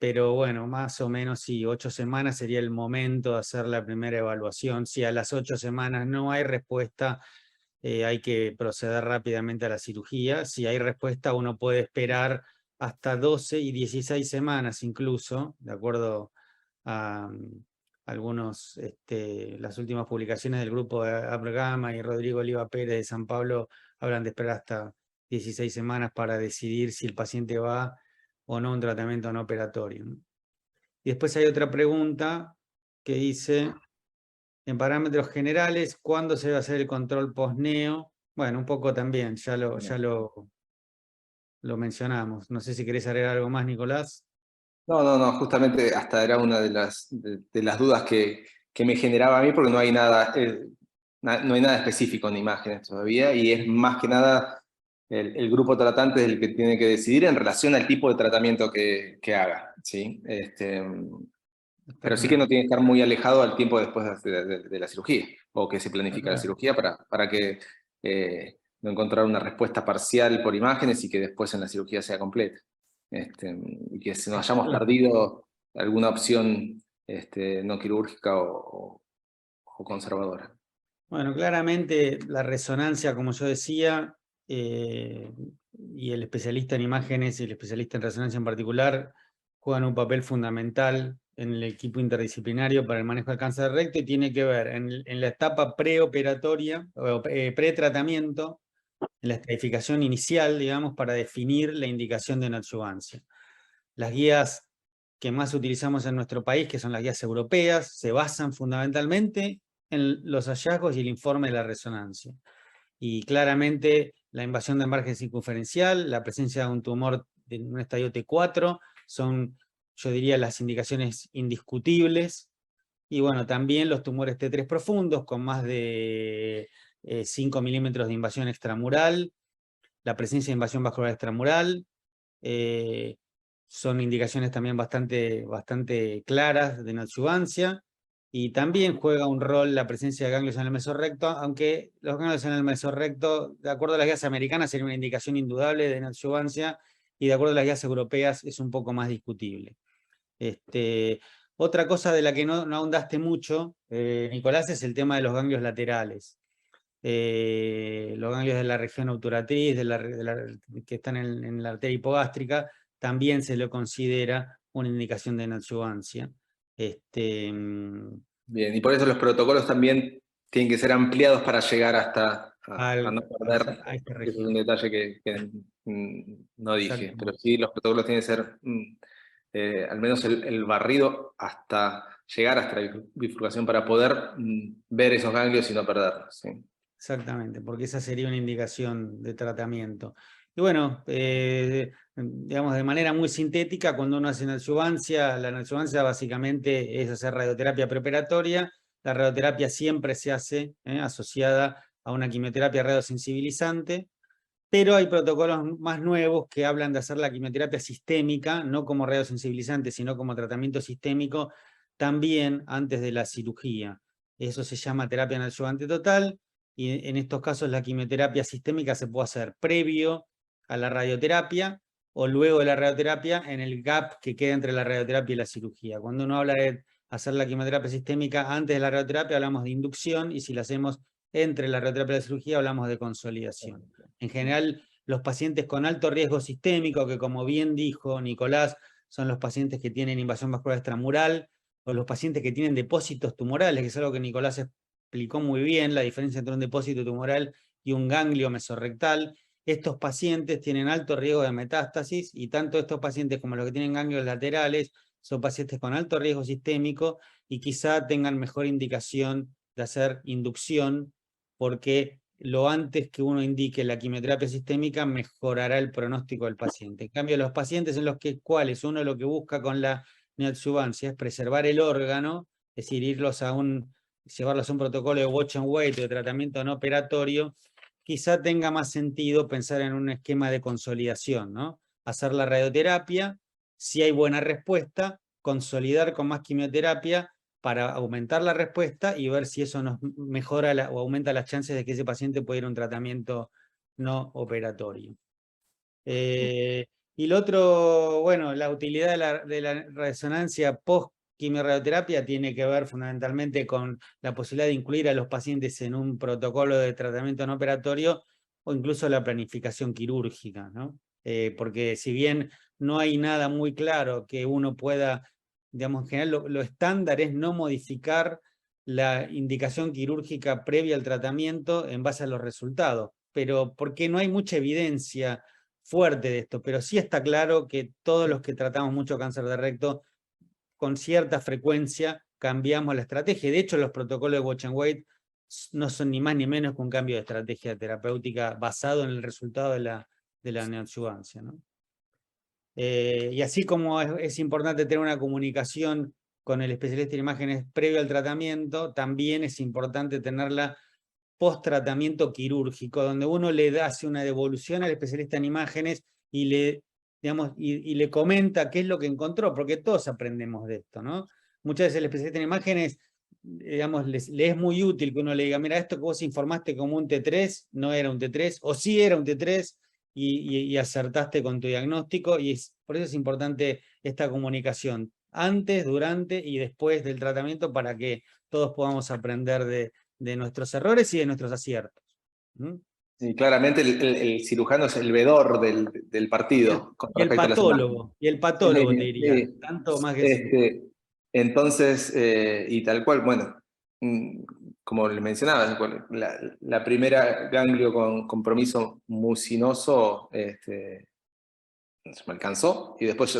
Pero bueno, más o menos sí, 8 semanas sería el momento de hacer la primera evaluación. Si a las 8 semanas no hay respuesta, hay que proceder rápidamente a la cirugía. Si hay respuesta, uno puede esperar hasta 12 y 16 semanas incluso, de acuerdo a las últimas publicaciones del grupo de Abraham y Rodrigo Oliva Pérez de San Pablo hablan de esperar hasta 16 semanas para decidir si el paciente va o no a un tratamiento no operatorio. Y después hay otra pregunta que dice, en parámetros generales, ¿cuándo se va a hacer el control post-neo? Bueno, un poco también, ya lo mencionamos. No sé si querés agregar algo más, Nicolás. No, justamente hasta era una de las dudas que me generaba a mí, porque no hay nada específico en imágenes todavía, y es más que nada el grupo tratante es el que tiene que decidir en relación al tipo de tratamiento que haga, ¿sí? Pero sí que no tiene que estar muy alejado al tiempo después de la cirugía, o que se planifica la cirugía para que no encontrar una respuesta parcial por imágenes y que después en la cirugía sea completa. Y que si nos hayamos perdido alguna opción no quirúrgica o conservadora. Bueno, claramente la resonancia, como yo decía, y el especialista en imágenes y el especialista en resonancia en particular, juegan un papel fundamental en el equipo interdisciplinario para el manejo del cáncer de recto, y tiene que ver en la etapa preoperatoria, o pretratamiento, en la estratificación inicial, digamos, para definir la indicación de neoadjuvancia. Las guías que más utilizamos en nuestro país, que son las guías europeas, se basan fundamentalmente en los hallazgos y el informe de la resonancia. Y claramente la invasión de margen circunferencial, la presencia de un tumor en un estadio T4, son, yo diría, las indicaciones indiscutibles. Y bueno, también los tumores T3 profundos, con más de 5 milímetros de invasión extramural, la presencia de invasión vascular extramural, son indicaciones también bastante claras de neoadjuvancia, y también juega un rol la presencia de ganglios en el mesorrecto, aunque los ganglios en el mesorrecto, de acuerdo a las guías americanas, sería una indicación indudable de neoadjuvancia, y de acuerdo a las guías europeas es un poco más discutible. Otra cosa de la que no ahondaste mucho, Nicolás, es el tema de los ganglios laterales. Los ganglios de la región obturatriz, que están en la arteria hipogástrica, también se lo considera una indicación de neoadjuvancia. Bien, y por eso los protocolos también tienen que ser ampliados para llegar hasta a no perder. A esta Es un región. detalle que no dije, pero sí los protocolos tienen que ser al menos el barrido hasta llegar hasta la bifurcación para poder ver esos ganglios y no perderlos. ¿Sí? Exactamente, porque esa sería una indicación de tratamiento. Y bueno, digamos de manera muy sintética, cuando uno hace neoadjuvancia, la neoadjuvancia básicamente es hacer radioterapia preoperatoria. La radioterapia siempre se hace asociada a una quimioterapia radiosensibilizante, pero hay protocolos más nuevos que hablan de hacer la quimioterapia sistémica, no como radiosensibilizante, sino como tratamiento sistémico, también antes de la cirugía. Eso se llama terapia neoadjuvante total, y en estos casos la quimioterapia sistémica se puede hacer previo a la radioterapia o luego de la radioterapia, en el gap que queda entre la radioterapia y la cirugía. Cuando uno habla de hacer la quimioterapia sistémica antes de la radioterapia, hablamos de inducción, y si la hacemos entre la radioterapia y la cirugía, hablamos de consolidación. En general, los pacientes con alto riesgo sistémico, que como bien dijo Nicolás, son los pacientes que tienen invasión vascular extramural, o los pacientes que tienen depósitos tumorales, que es algo que Nicolás explicó muy bien, la diferencia entre un depósito tumoral y un ganglio mesorrectal. Estos pacientes tienen alto riesgo de metástasis, y tanto estos pacientes como los que tienen ganglios laterales son pacientes con alto riesgo sistémico, y quizá tengan mejor indicación de hacer inducción, porque lo antes que uno indique la quimioterapia sistémica mejorará el pronóstico del paciente. En cambio, los pacientes en los cuales uno lo que busca con la neoadjuvancia es preservar el órgano, es decir, llevarlos a un protocolo de watch and wait, de tratamiento no operatorio, quizá tenga más sentido pensar en un esquema de consolidación, ¿no? Hacer la radioterapia, si hay buena respuesta, consolidar con más quimioterapia para aumentar la respuesta y ver si eso nos mejora o aumenta las chances de que ese paciente pueda ir a un tratamiento no operatorio. Y lo otro, bueno, la utilidad de la resonancia post-quimioterapia tiene que ver fundamentalmente con la posibilidad de incluir a los pacientes en un protocolo de tratamiento no operatorio, o incluso la planificación quirúrgica, ¿no? Porque si bien no hay nada muy claro que uno pueda, digamos, en general lo estándar es no modificar la indicación quirúrgica previa al tratamiento en base a los resultados, pero porque no hay mucha evidencia fuerte de esto, pero sí está claro que todos los que tratamos mucho cáncer de recto, con cierta frecuencia cambiamos la estrategia. De hecho, los protocolos de watch and wait no son ni más ni menos que un cambio de estrategia terapéutica basado en el resultado de la neoadjuvancia, ¿no? Y así como es importante tener una comunicación con el especialista en imágenes previo al tratamiento, también es importante tenerla post-tratamiento quirúrgico, donde uno le hace una devolución al especialista en imágenes y le, digamos, y le comenta qué es lo que encontró, porque todos aprendemos de esto, ¿no? Muchas veces el especialista en imágenes, digamos, le es muy útil que uno le diga, mira, esto que vos informaste como un T3, no era un T3, o sí era un T3, y acertaste con tu diagnóstico, y por eso es importante esta comunicación, antes, durante y después del tratamiento, para que todos podamos aprender de nuestros errores y de nuestros aciertos. ¿Mm? Sí, claramente el cirujano es el vedor del partido. Con Y el respecto a las patólogo, te diría, sí. tanto más que eso. Entonces, y tal cual, bueno, como le mencionaba, la primera ganglio con compromiso mucinoso me alcanzó, y después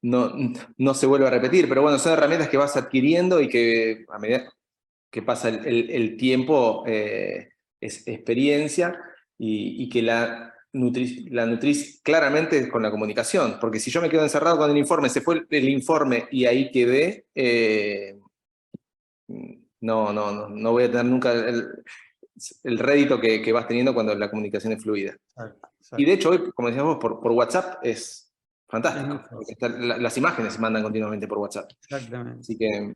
no se vuelve a repetir, pero bueno, son herramientas que vas adquiriendo y que a medida que pasa el tiempo es experiencia, y que la nutrís claramente con la comunicación, porque si yo me quedo encerrado con el informe, se fue el informe y ahí quedé, no voy a tener nunca el rédito que vas teniendo cuando la comunicación es fluida. Exacto. Y de hecho hoy, como decíamos, por WhatsApp es fantástico, porque las imágenes se mandan continuamente por WhatsApp. Exactamente. Así que...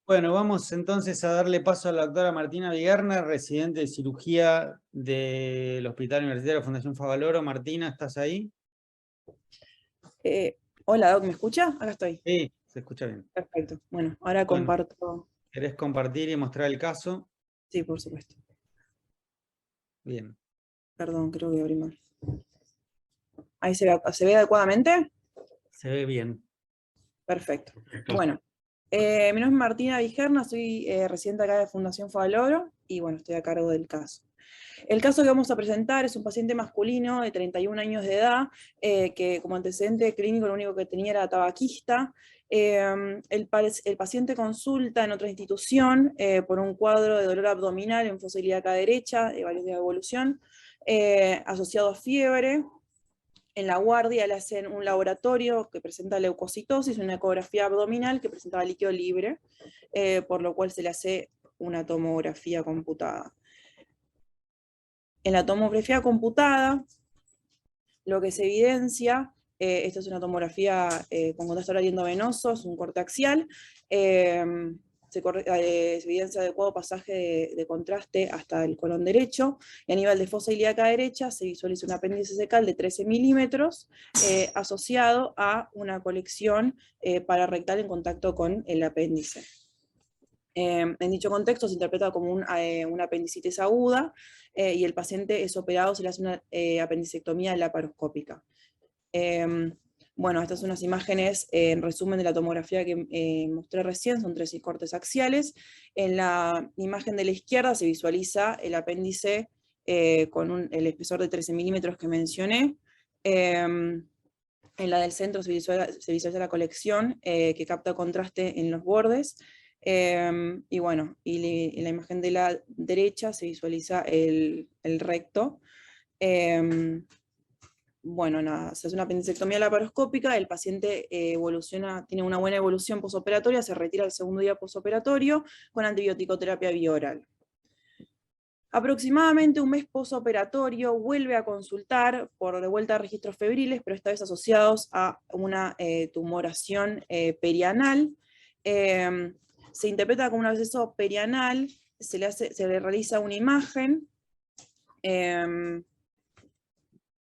Bueno, vamos entonces a darle paso a la doctora Martina Vigarna, residente de cirugía del Hospital Universitario Fundación Favaloro. Martina, ¿estás ahí? Hola, Doc, ¿me escucha? Acá estoy. Sí, se escucha bien. Perfecto. Bueno, ahora comparto. ¿Querés compartir y mostrar el caso? Sí, por supuesto. Bien. Perdón, creo que abrí mal. ¿Ahí se ve adecuadamente? Se ve bien. Perfecto. Bueno, mi nombre es Martina Vigerna, soy residente acá de Fundación Favaloro y bueno, estoy a cargo del caso. El caso que vamos a presentar es un paciente masculino de 31 años de edad, que como antecedente clínico lo único que tenía era tabaquista. El paciente consulta en otra institución por un cuadro de dolor abdominal en fosa ilíaca derecha, de varios días de evolución. asociado a fiebre. En la guardia le hacen un laboratorio que presenta leucocitosis, una ecografía abdominal que presentaba líquido libre, por lo cual se le hace una tomografía computada. En la tomografía computada, lo que se evidencia, esto es una tomografía con contraste oral y endovenoso, es un corte axial, se evidencia adecuado pasaje de contraste hasta el colon derecho, y a nivel de fosa ilíaca derecha se visualiza un apéndice cecal de 13 milímetros asociado a una colección pararrectal en contacto con el apéndice. En dicho contexto se interpreta como una apendicitis aguda y el paciente es operado, se le hace una apendicectomía laparoscópica. Bueno, estas son unas imágenes en resumen de la tomografía que mostré recién, son 3 cortes axiales. En la imagen de la izquierda se visualiza el apéndice con el espesor de 13 milímetros que mencioné. En la del centro se visualiza la colección que capta contraste en los bordes. Y bueno, en la imagen de la derecha se visualiza el recto. Bueno, nada, se hace una apendicectomía laparoscópica, el paciente tiene una buena evolución posoperatoria, se retira el segundo día posoperatorio con antibiótico-terapia bioral. Aproximadamente un mes posoperatorio vuelve a consultar por de vuelta a registros febriles, pero esta vez asociados a una tumoración perianal. Se interpreta como un absceso perianal, se le realiza una imagen,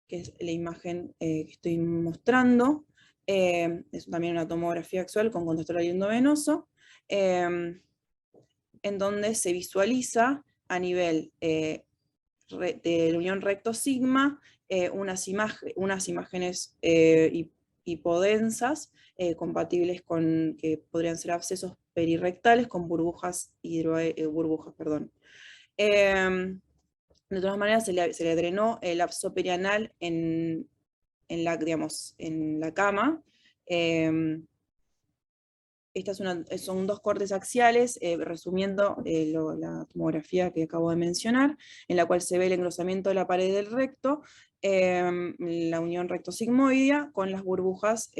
que es la imagen que estoy mostrando, es también una tomografía axial con contraste oral y endovenoso, en donde se visualiza a nivel de la unión recto-sigma unas imágenes hipodensas compatibles con que podrían ser abscesos perirrectales con burbujas, de todas maneras, se le drenó el absceso perianal en la cama. Son 2 cortes axiales, resumiendo la tomografía que acabo de mencionar, en la cual se ve el engrosamiento de la pared del recto, la unión recto-sigmoidea, con las burbujas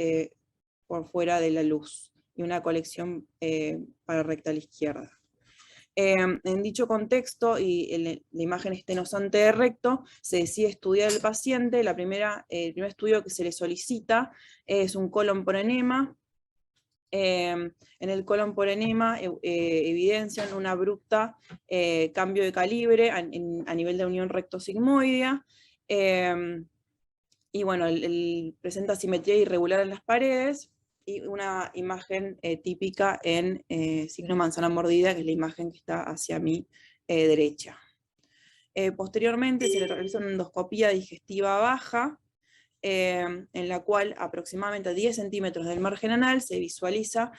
por fuera de la luz, y una colección pararrectal izquierda. En dicho contexto, y la imagen estenosante de recto, se decide estudiar el paciente. El primer estudio que se le solicita es un colon por enema. En el colon por enema evidencian una abrupta cambio de calibre a nivel de unión recto-sigmoidea. Y bueno, presenta simetría irregular en las paredes, y una imagen típica en signo manzana mordida, que es la imagen que está hacia mi derecha. Posteriormente se le realiza una endoscopía digestiva baja, en la cual aproximadamente a 10 centímetros del margen anal se visualiza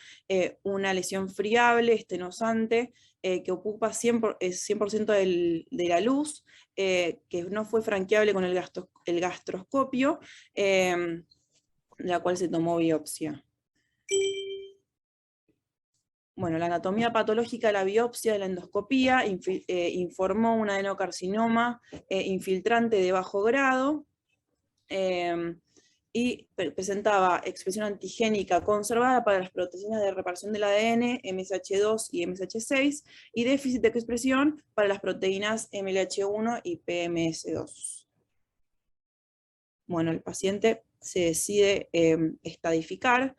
una lesión friable, estenosante, que ocupa 100% de la luz, que no fue franqueable con el gastroscopio, la cual se tomó biopsia. Bueno, la anatomía patológica de la biopsia de la endoscopía informó un adenocarcinoma infiltrante de bajo grado, y presentaba expresión antigénica conservada para las proteínas de reparación del ADN, MSH2 y MSH6, y déficit de expresión para las proteínas MLH1 y PMS2. Bueno, el paciente se decide estadificar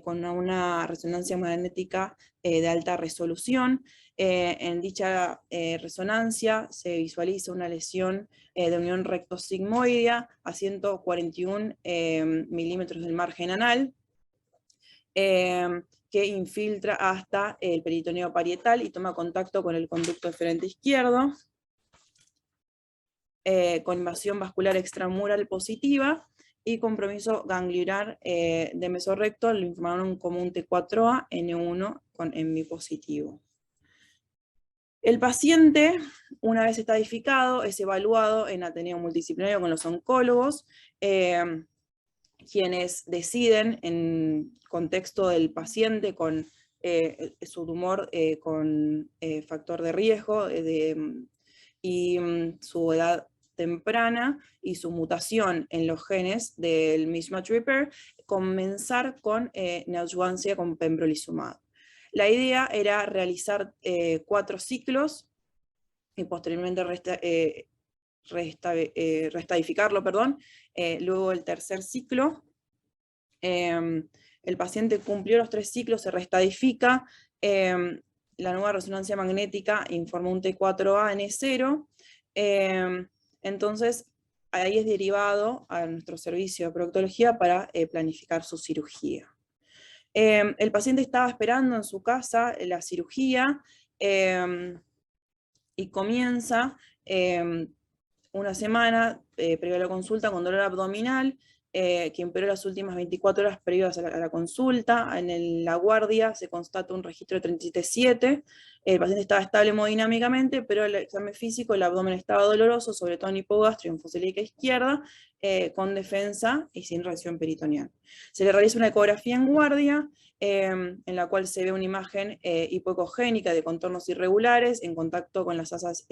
con una resonancia magnética de alta resolución. En dicha resonancia se visualiza una lesión de unión recto-sigmoidea a 141 milímetros del margen anal, que infiltra hasta el peritoneo parietal y toma contacto con el conducto eferente izquierdo, con invasión vascular extramural positiva y compromiso ganglionar de mesorrecto. Lo informaron como un T4A N1 con ENVI positivo. El paciente, una vez estadificado, es evaluado en ateneo multidisciplinario con los oncólogos, quienes deciden en contexto del paciente con su tumor con factor de riesgo y su edad temprana y su mutación en los genes del mismatch repair, comenzar con neoadjuvancia con pembrolizumab. La idea era realizar 4 ciclos y posteriormente restadificarlo, luego el tercer ciclo. El paciente cumplió los 3 ciclos, se restadifica, la nueva resonancia magnética informó un T4A N0, entonces ahí es derivado a nuestro servicio de proctología para planificar su cirugía. El paciente estaba esperando en su casa la cirugía y comienza una semana previo a la consulta con dolor abdominal, que empeoró las últimas 24 horas previas a la consulta. En la guardia se constata un registro de 37,7. El paciente estaba estable hemodinámicamente, pero el examen físico, el abdomen estaba doloroso, sobre todo en hipogastrio, en fosa ilíaca izquierda, con defensa y sin reacción peritoneal. Se le realiza una ecografía en guardia, en la cual se ve una imagen hipoecogénica de contornos irregulares en contacto con las asas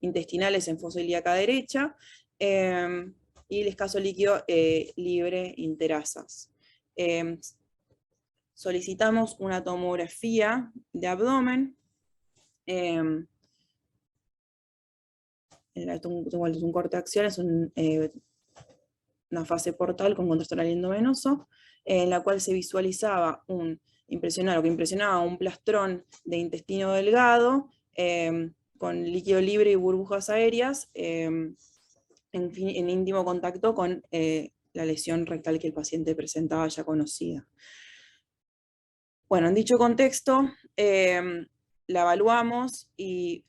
intestinales en fosa ilíaca derecha, y el escaso líquido libre interasas. Solicitamos una tomografía de abdomen. Es un corte axial, es una fase portal con contraste aliendo venoso, en la cual se visualizaba lo que impresionaba un plastrón de intestino delgado, con líquido libre y burbujas aéreas, en íntimo contacto con la lesión rectal que el paciente presentaba ya conocida. Bueno, en dicho contexto, lo evaluamos, y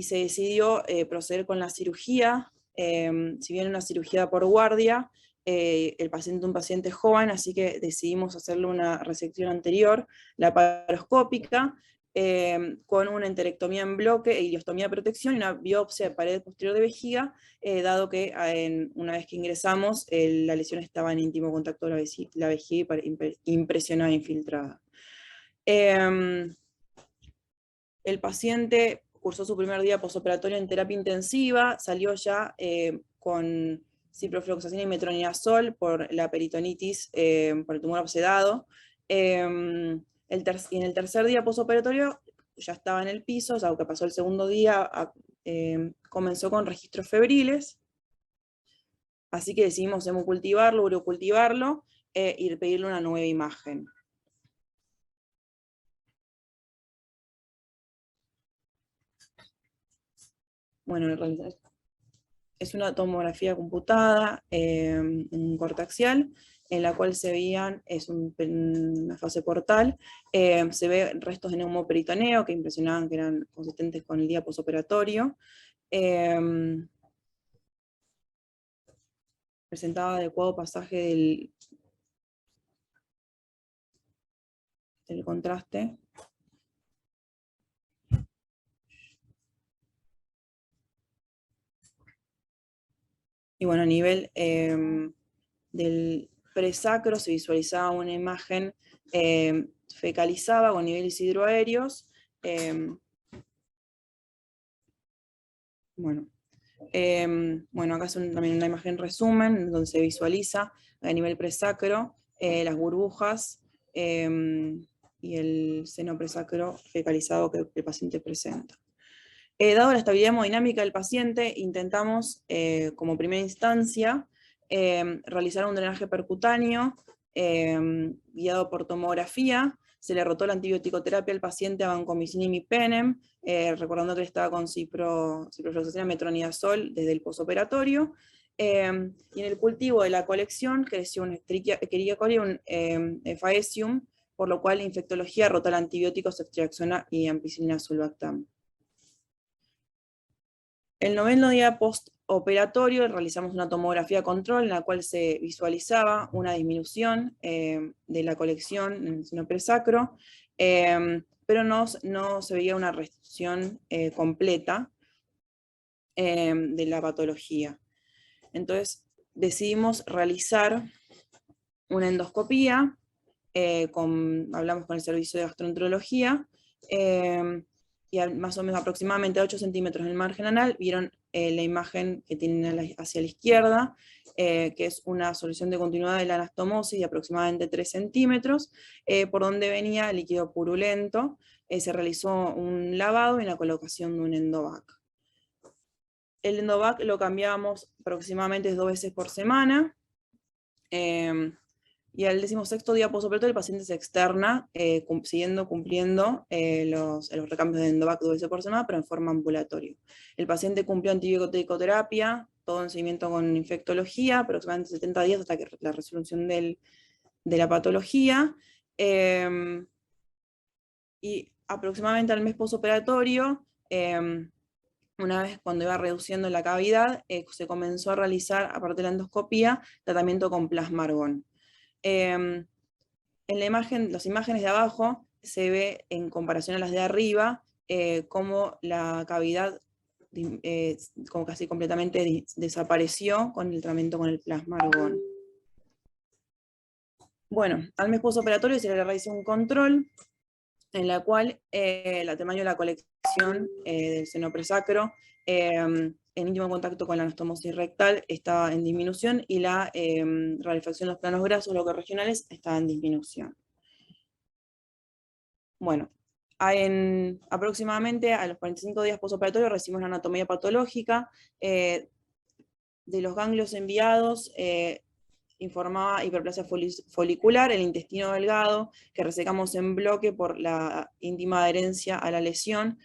se decidió proceder con la cirugía. Si bien una cirugía por guardia, el paciente es un paciente joven, así que decidimos hacerle una resección anterior, laparoscópica, con una enterectomía en bloque e ileostomía de protección y una biopsia de pared posterior de vejiga, dado que una vez que ingresamos, la lesión estaba en íntimo contacto de la vejiga impresionada e infiltrada. El paciente cursó su primer día posoperatorio en terapia intensiva, salió ya con ciprofloxacina y metronidazol por la peritonitis, por el tumor obsedado. En el tercer día posoperatorio ya estaba en el piso, o sea, que pasó el segundo día, comenzó con registros febriles, así que decidimos hemocultivarlo, urocultivarlo, y pedirle una nueva imagen. Bueno, es una tomografía computada en un corte axial, en la cual se veían, una fase portal, se ve restos de neumoperitoneo que impresionaban, que eran consistentes con el día posoperatorio. Presentaba adecuado pasaje del contraste. Y bueno, a nivel del presacro se visualizaba una imagen fecalizada con niveles hidroaéreos. Bueno, acá es también una imagen resumen, donde se visualiza a nivel presacro las burbujas y el seno presacro fecalizado que el paciente presenta. Dado la estabilidad hemodinámica del paciente, intentamos, como primera instancia, realizar un drenaje percutáneo guiado por tomografía. Se le rotó la antibioticoterapia al paciente a vancomicina y imipenem, recordando que él estaba con ciprofloxacina, metronidazol desde el posoperatorio. Y en el cultivo de la colección creció un Escherichia coli y un Faecium, por lo cual la infectología rotó el antibiótico ceftriaxona y ampicilina sulbactam. El 9º día postoperatorio realizamos una tomografía control en la cual se visualizaba una disminución de la colección en el seno presacro, pero no se veía una restricción completa de la patología. Entonces decidimos realizar una endoscopía, hablamos con el servicio de gastroenterología, y más o menos aproximadamente 8 centímetros en el margen anal. Vieron la imagen que tienen hacia la izquierda, que es una solución de continuidad de la anastomosis de aproximadamente 3 centímetros, por donde venía el líquido purulento. Se realizó un lavado y la colocación de un endovac. El endovac lo cambiábamos aproximadamente 2 veces por semana. Y al 16º día postoperatorio el paciente se externa, cumpliendo los recambios de endovac 2 veces por semana, pero en forma ambulatoria. El paciente cumplió antibiótico-terapia, todo en seguimiento con infectología, aproximadamente 70 días hasta que la resolución de la patología. Y aproximadamente al mes postoperatorio, una vez cuando iba reduciendo la cavidad, se comenzó a realizar, aparte de la endoscopía, tratamiento con plasma argón. En la imagen, las imágenes de abajo, se ve en comparación a las de arriba, cómo la cavidad como casi completamente desapareció con el tratamiento con el plasma argón. Bueno, al mes postoperatorio se le realizó un control, en la cual el tamaño de la colección del seno presacro en íntimo contacto con la anastomosis rectal estaba en disminución y la rarefacción de los planos grasos locorregionales estaba en disminución. Bueno, aproximadamente a los 45 días postoperatorios recibimos la anatomía patológica de los ganglios enviados. Informaba hiperplasia folicular, el intestino delgado, que resecamos en bloque por la íntima adherencia a la lesión,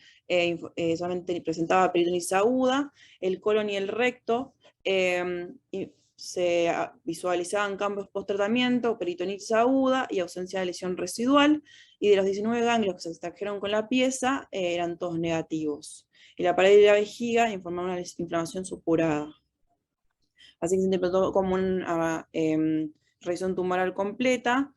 solamente presentaba peritonitis aguda, el colon y el recto, se visualizaban cambios post-tratamiento, peritonitis aguda y ausencia de lesión residual, y de los 19 ganglios que se extrajeron con la pieza, eran todos negativos. Y la pared de la vejiga informaba una inflamación supurada. Así que se interpretó como una reacción tumoral completa.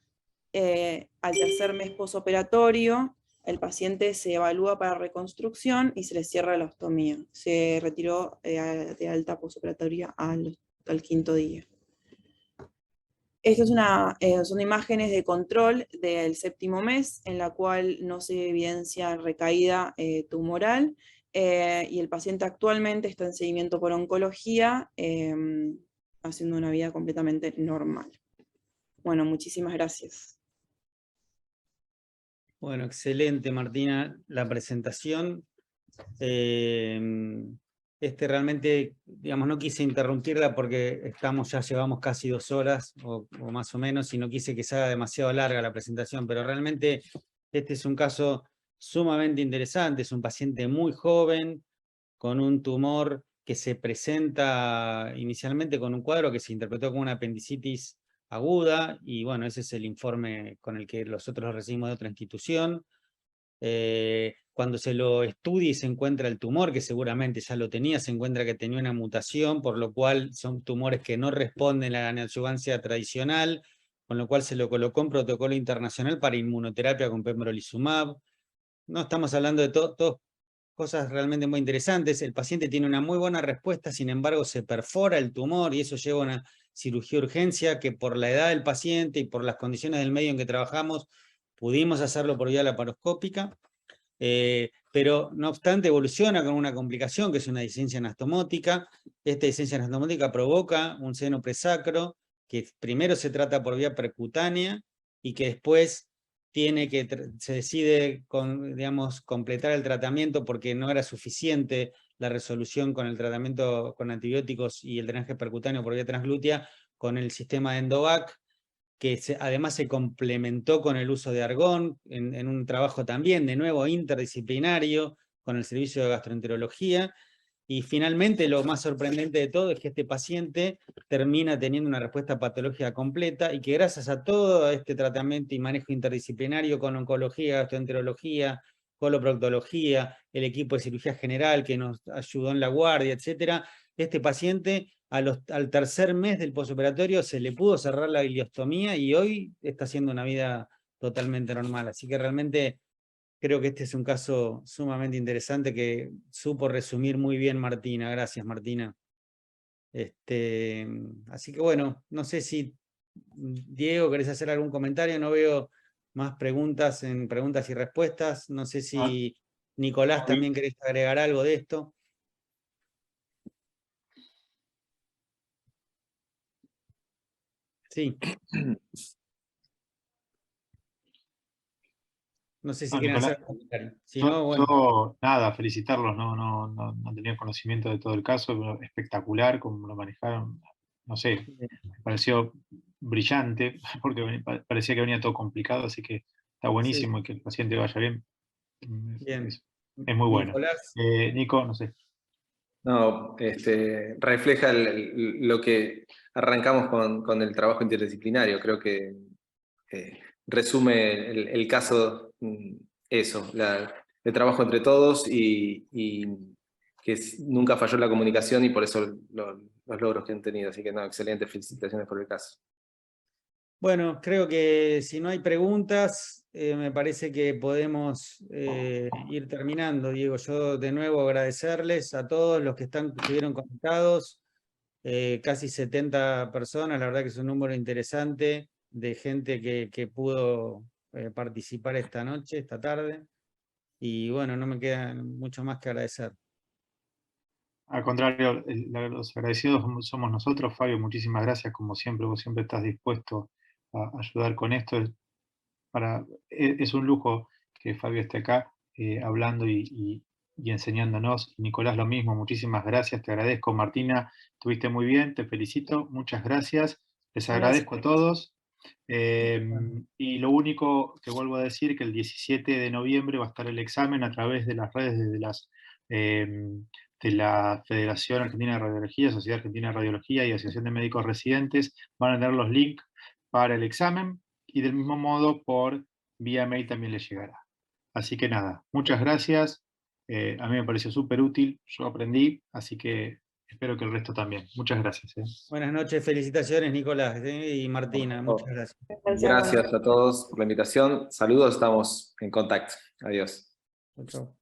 Al tercer mes posoperatorio, el paciente se evalúa para reconstrucción y se le cierra la ostomía. Se retiró de alta posoperatoria al 5º día. Estas son imágenes de control del 7º mes, en la cual no se evidencia recaída tumoral, y el paciente actualmente está en seguimiento por oncología, haciendo una vida completamente normal. Bueno, muchísimas gracias. Bueno, excelente, Martina, la presentación. Realmente, digamos, no quise interrumpirla porque ya llevamos casi 2 horas o más o menos, y no quise que se haga demasiado larga la presentación, pero realmente este es un caso sumamente interesante. Es un paciente muy joven, con un tumor que se presenta inicialmente con un cuadro que se interpretó como una apendicitis aguda, y bueno, ese es el informe con el que nosotros lo recibimos de otra institución. Cuando se lo estudia y se encuentra el tumor, que seguramente ya lo tenía, se encuentra que tenía una mutación, por lo cual son tumores que no responden a la neoadjuvancia tradicional, con lo cual se lo colocó en protocolo internacional para inmunoterapia con pembrolizumab. No estamos hablando de todas cosas realmente muy interesantes. El paciente tiene una muy buena respuesta, sin embargo se perfora el tumor y eso lleva a una cirugía de urgencia que, por la edad del paciente y por las condiciones del medio en que trabajamos, pudimos hacerlo por vía laparoscópica, pero no obstante evoluciona con una complicación que es una discencia anastomótica. Esta discencia anastomótica provoca un seno presacro que primero se trata por vía percutánea y que después se decide completar el tratamiento porque no era suficiente la resolución con el tratamiento con antibióticos y el drenaje percutáneo por vía transglútea con el sistema de Endovac, que además se complementó con el uso de argón en un trabajo también, de nuevo, interdisciplinario, con el servicio de gastroenterología. Y finalmente, lo más sorprendente de todo es que este paciente termina teniendo una respuesta patológica completa y que gracias a todo este tratamiento y manejo interdisciplinario con oncología, gastroenterología, coloproctología, el equipo de cirugía general que nos ayudó en la guardia, etc., este paciente al tercer mes del posoperatorio se le pudo cerrar la ileostomía y hoy está haciendo una vida totalmente normal. Así que realmente creo que este es un caso sumamente interesante que supo resumir muy bien Martina. Gracias, Martina. Así que bueno, no sé si Diego, ¿querés hacer algún comentario? No veo más preguntas en preguntas y respuestas. No sé si Nicolás, ¿también querés agregar algo de esto? Sí. No sé si No, quieren Nicolás, hacer comentario. Si no, bueno. yo, nada, felicitarlos, no tenía conocimiento de todo el caso, pero espectacular como lo manejaron, no sé, me pareció brillante, porque parecía que venía todo complicado, así que está buenísimo Sí, y que el paciente vaya bien, bien. es muy bueno. Nicolás. Nico, no sé. No, refleja lo que arrancamos con el trabajo interdisciplinario. Creo que resume el caso, eso, el trabajo entre todos y que nunca falló la comunicación y por eso los logros que han tenido. Así que no, excelente, felicitaciones por el caso. Bueno, creo que si no hay preguntas, me parece que podemos ir terminando, Diego. Yo de nuevo agradecerles a todos los que estuvieron conectados, casi 70 personas, la verdad que es un número interesante de gente que pudo participar esta noche, esta tarde, y bueno, no me queda mucho más que agradecer. Al contrario, los agradecidos somos nosotros, Fabio, muchísimas gracias, como siempre, vos siempre estás dispuesto a ayudar con esto. Es un lujo que Fabio esté acá hablando y enseñándonos. Nicolás, lo mismo, muchísimas gracias, te agradezco. Martina, estuviste muy bien, te felicito, muchas gracias. Les agradezco a todos. Y lo único que vuelvo a decir, que el 17 de noviembre va a estar el examen a través de las redes de la Federación Argentina de Radiología, Sociedad Argentina de Radiología y Asociación de Médicos Residentes. Van a tener los links para el examen y del mismo modo por vía mail también les llegará. Así que nada, muchas gracias. A mí me pareció súper útil, yo aprendí, así que espero que el resto también. Muchas gracias. Buenas noches, felicitaciones Nicolás y Martina, muchas gracias. Gracias a todos por la invitación. Saludos, estamos en contacto. Adiós. Chau, chau.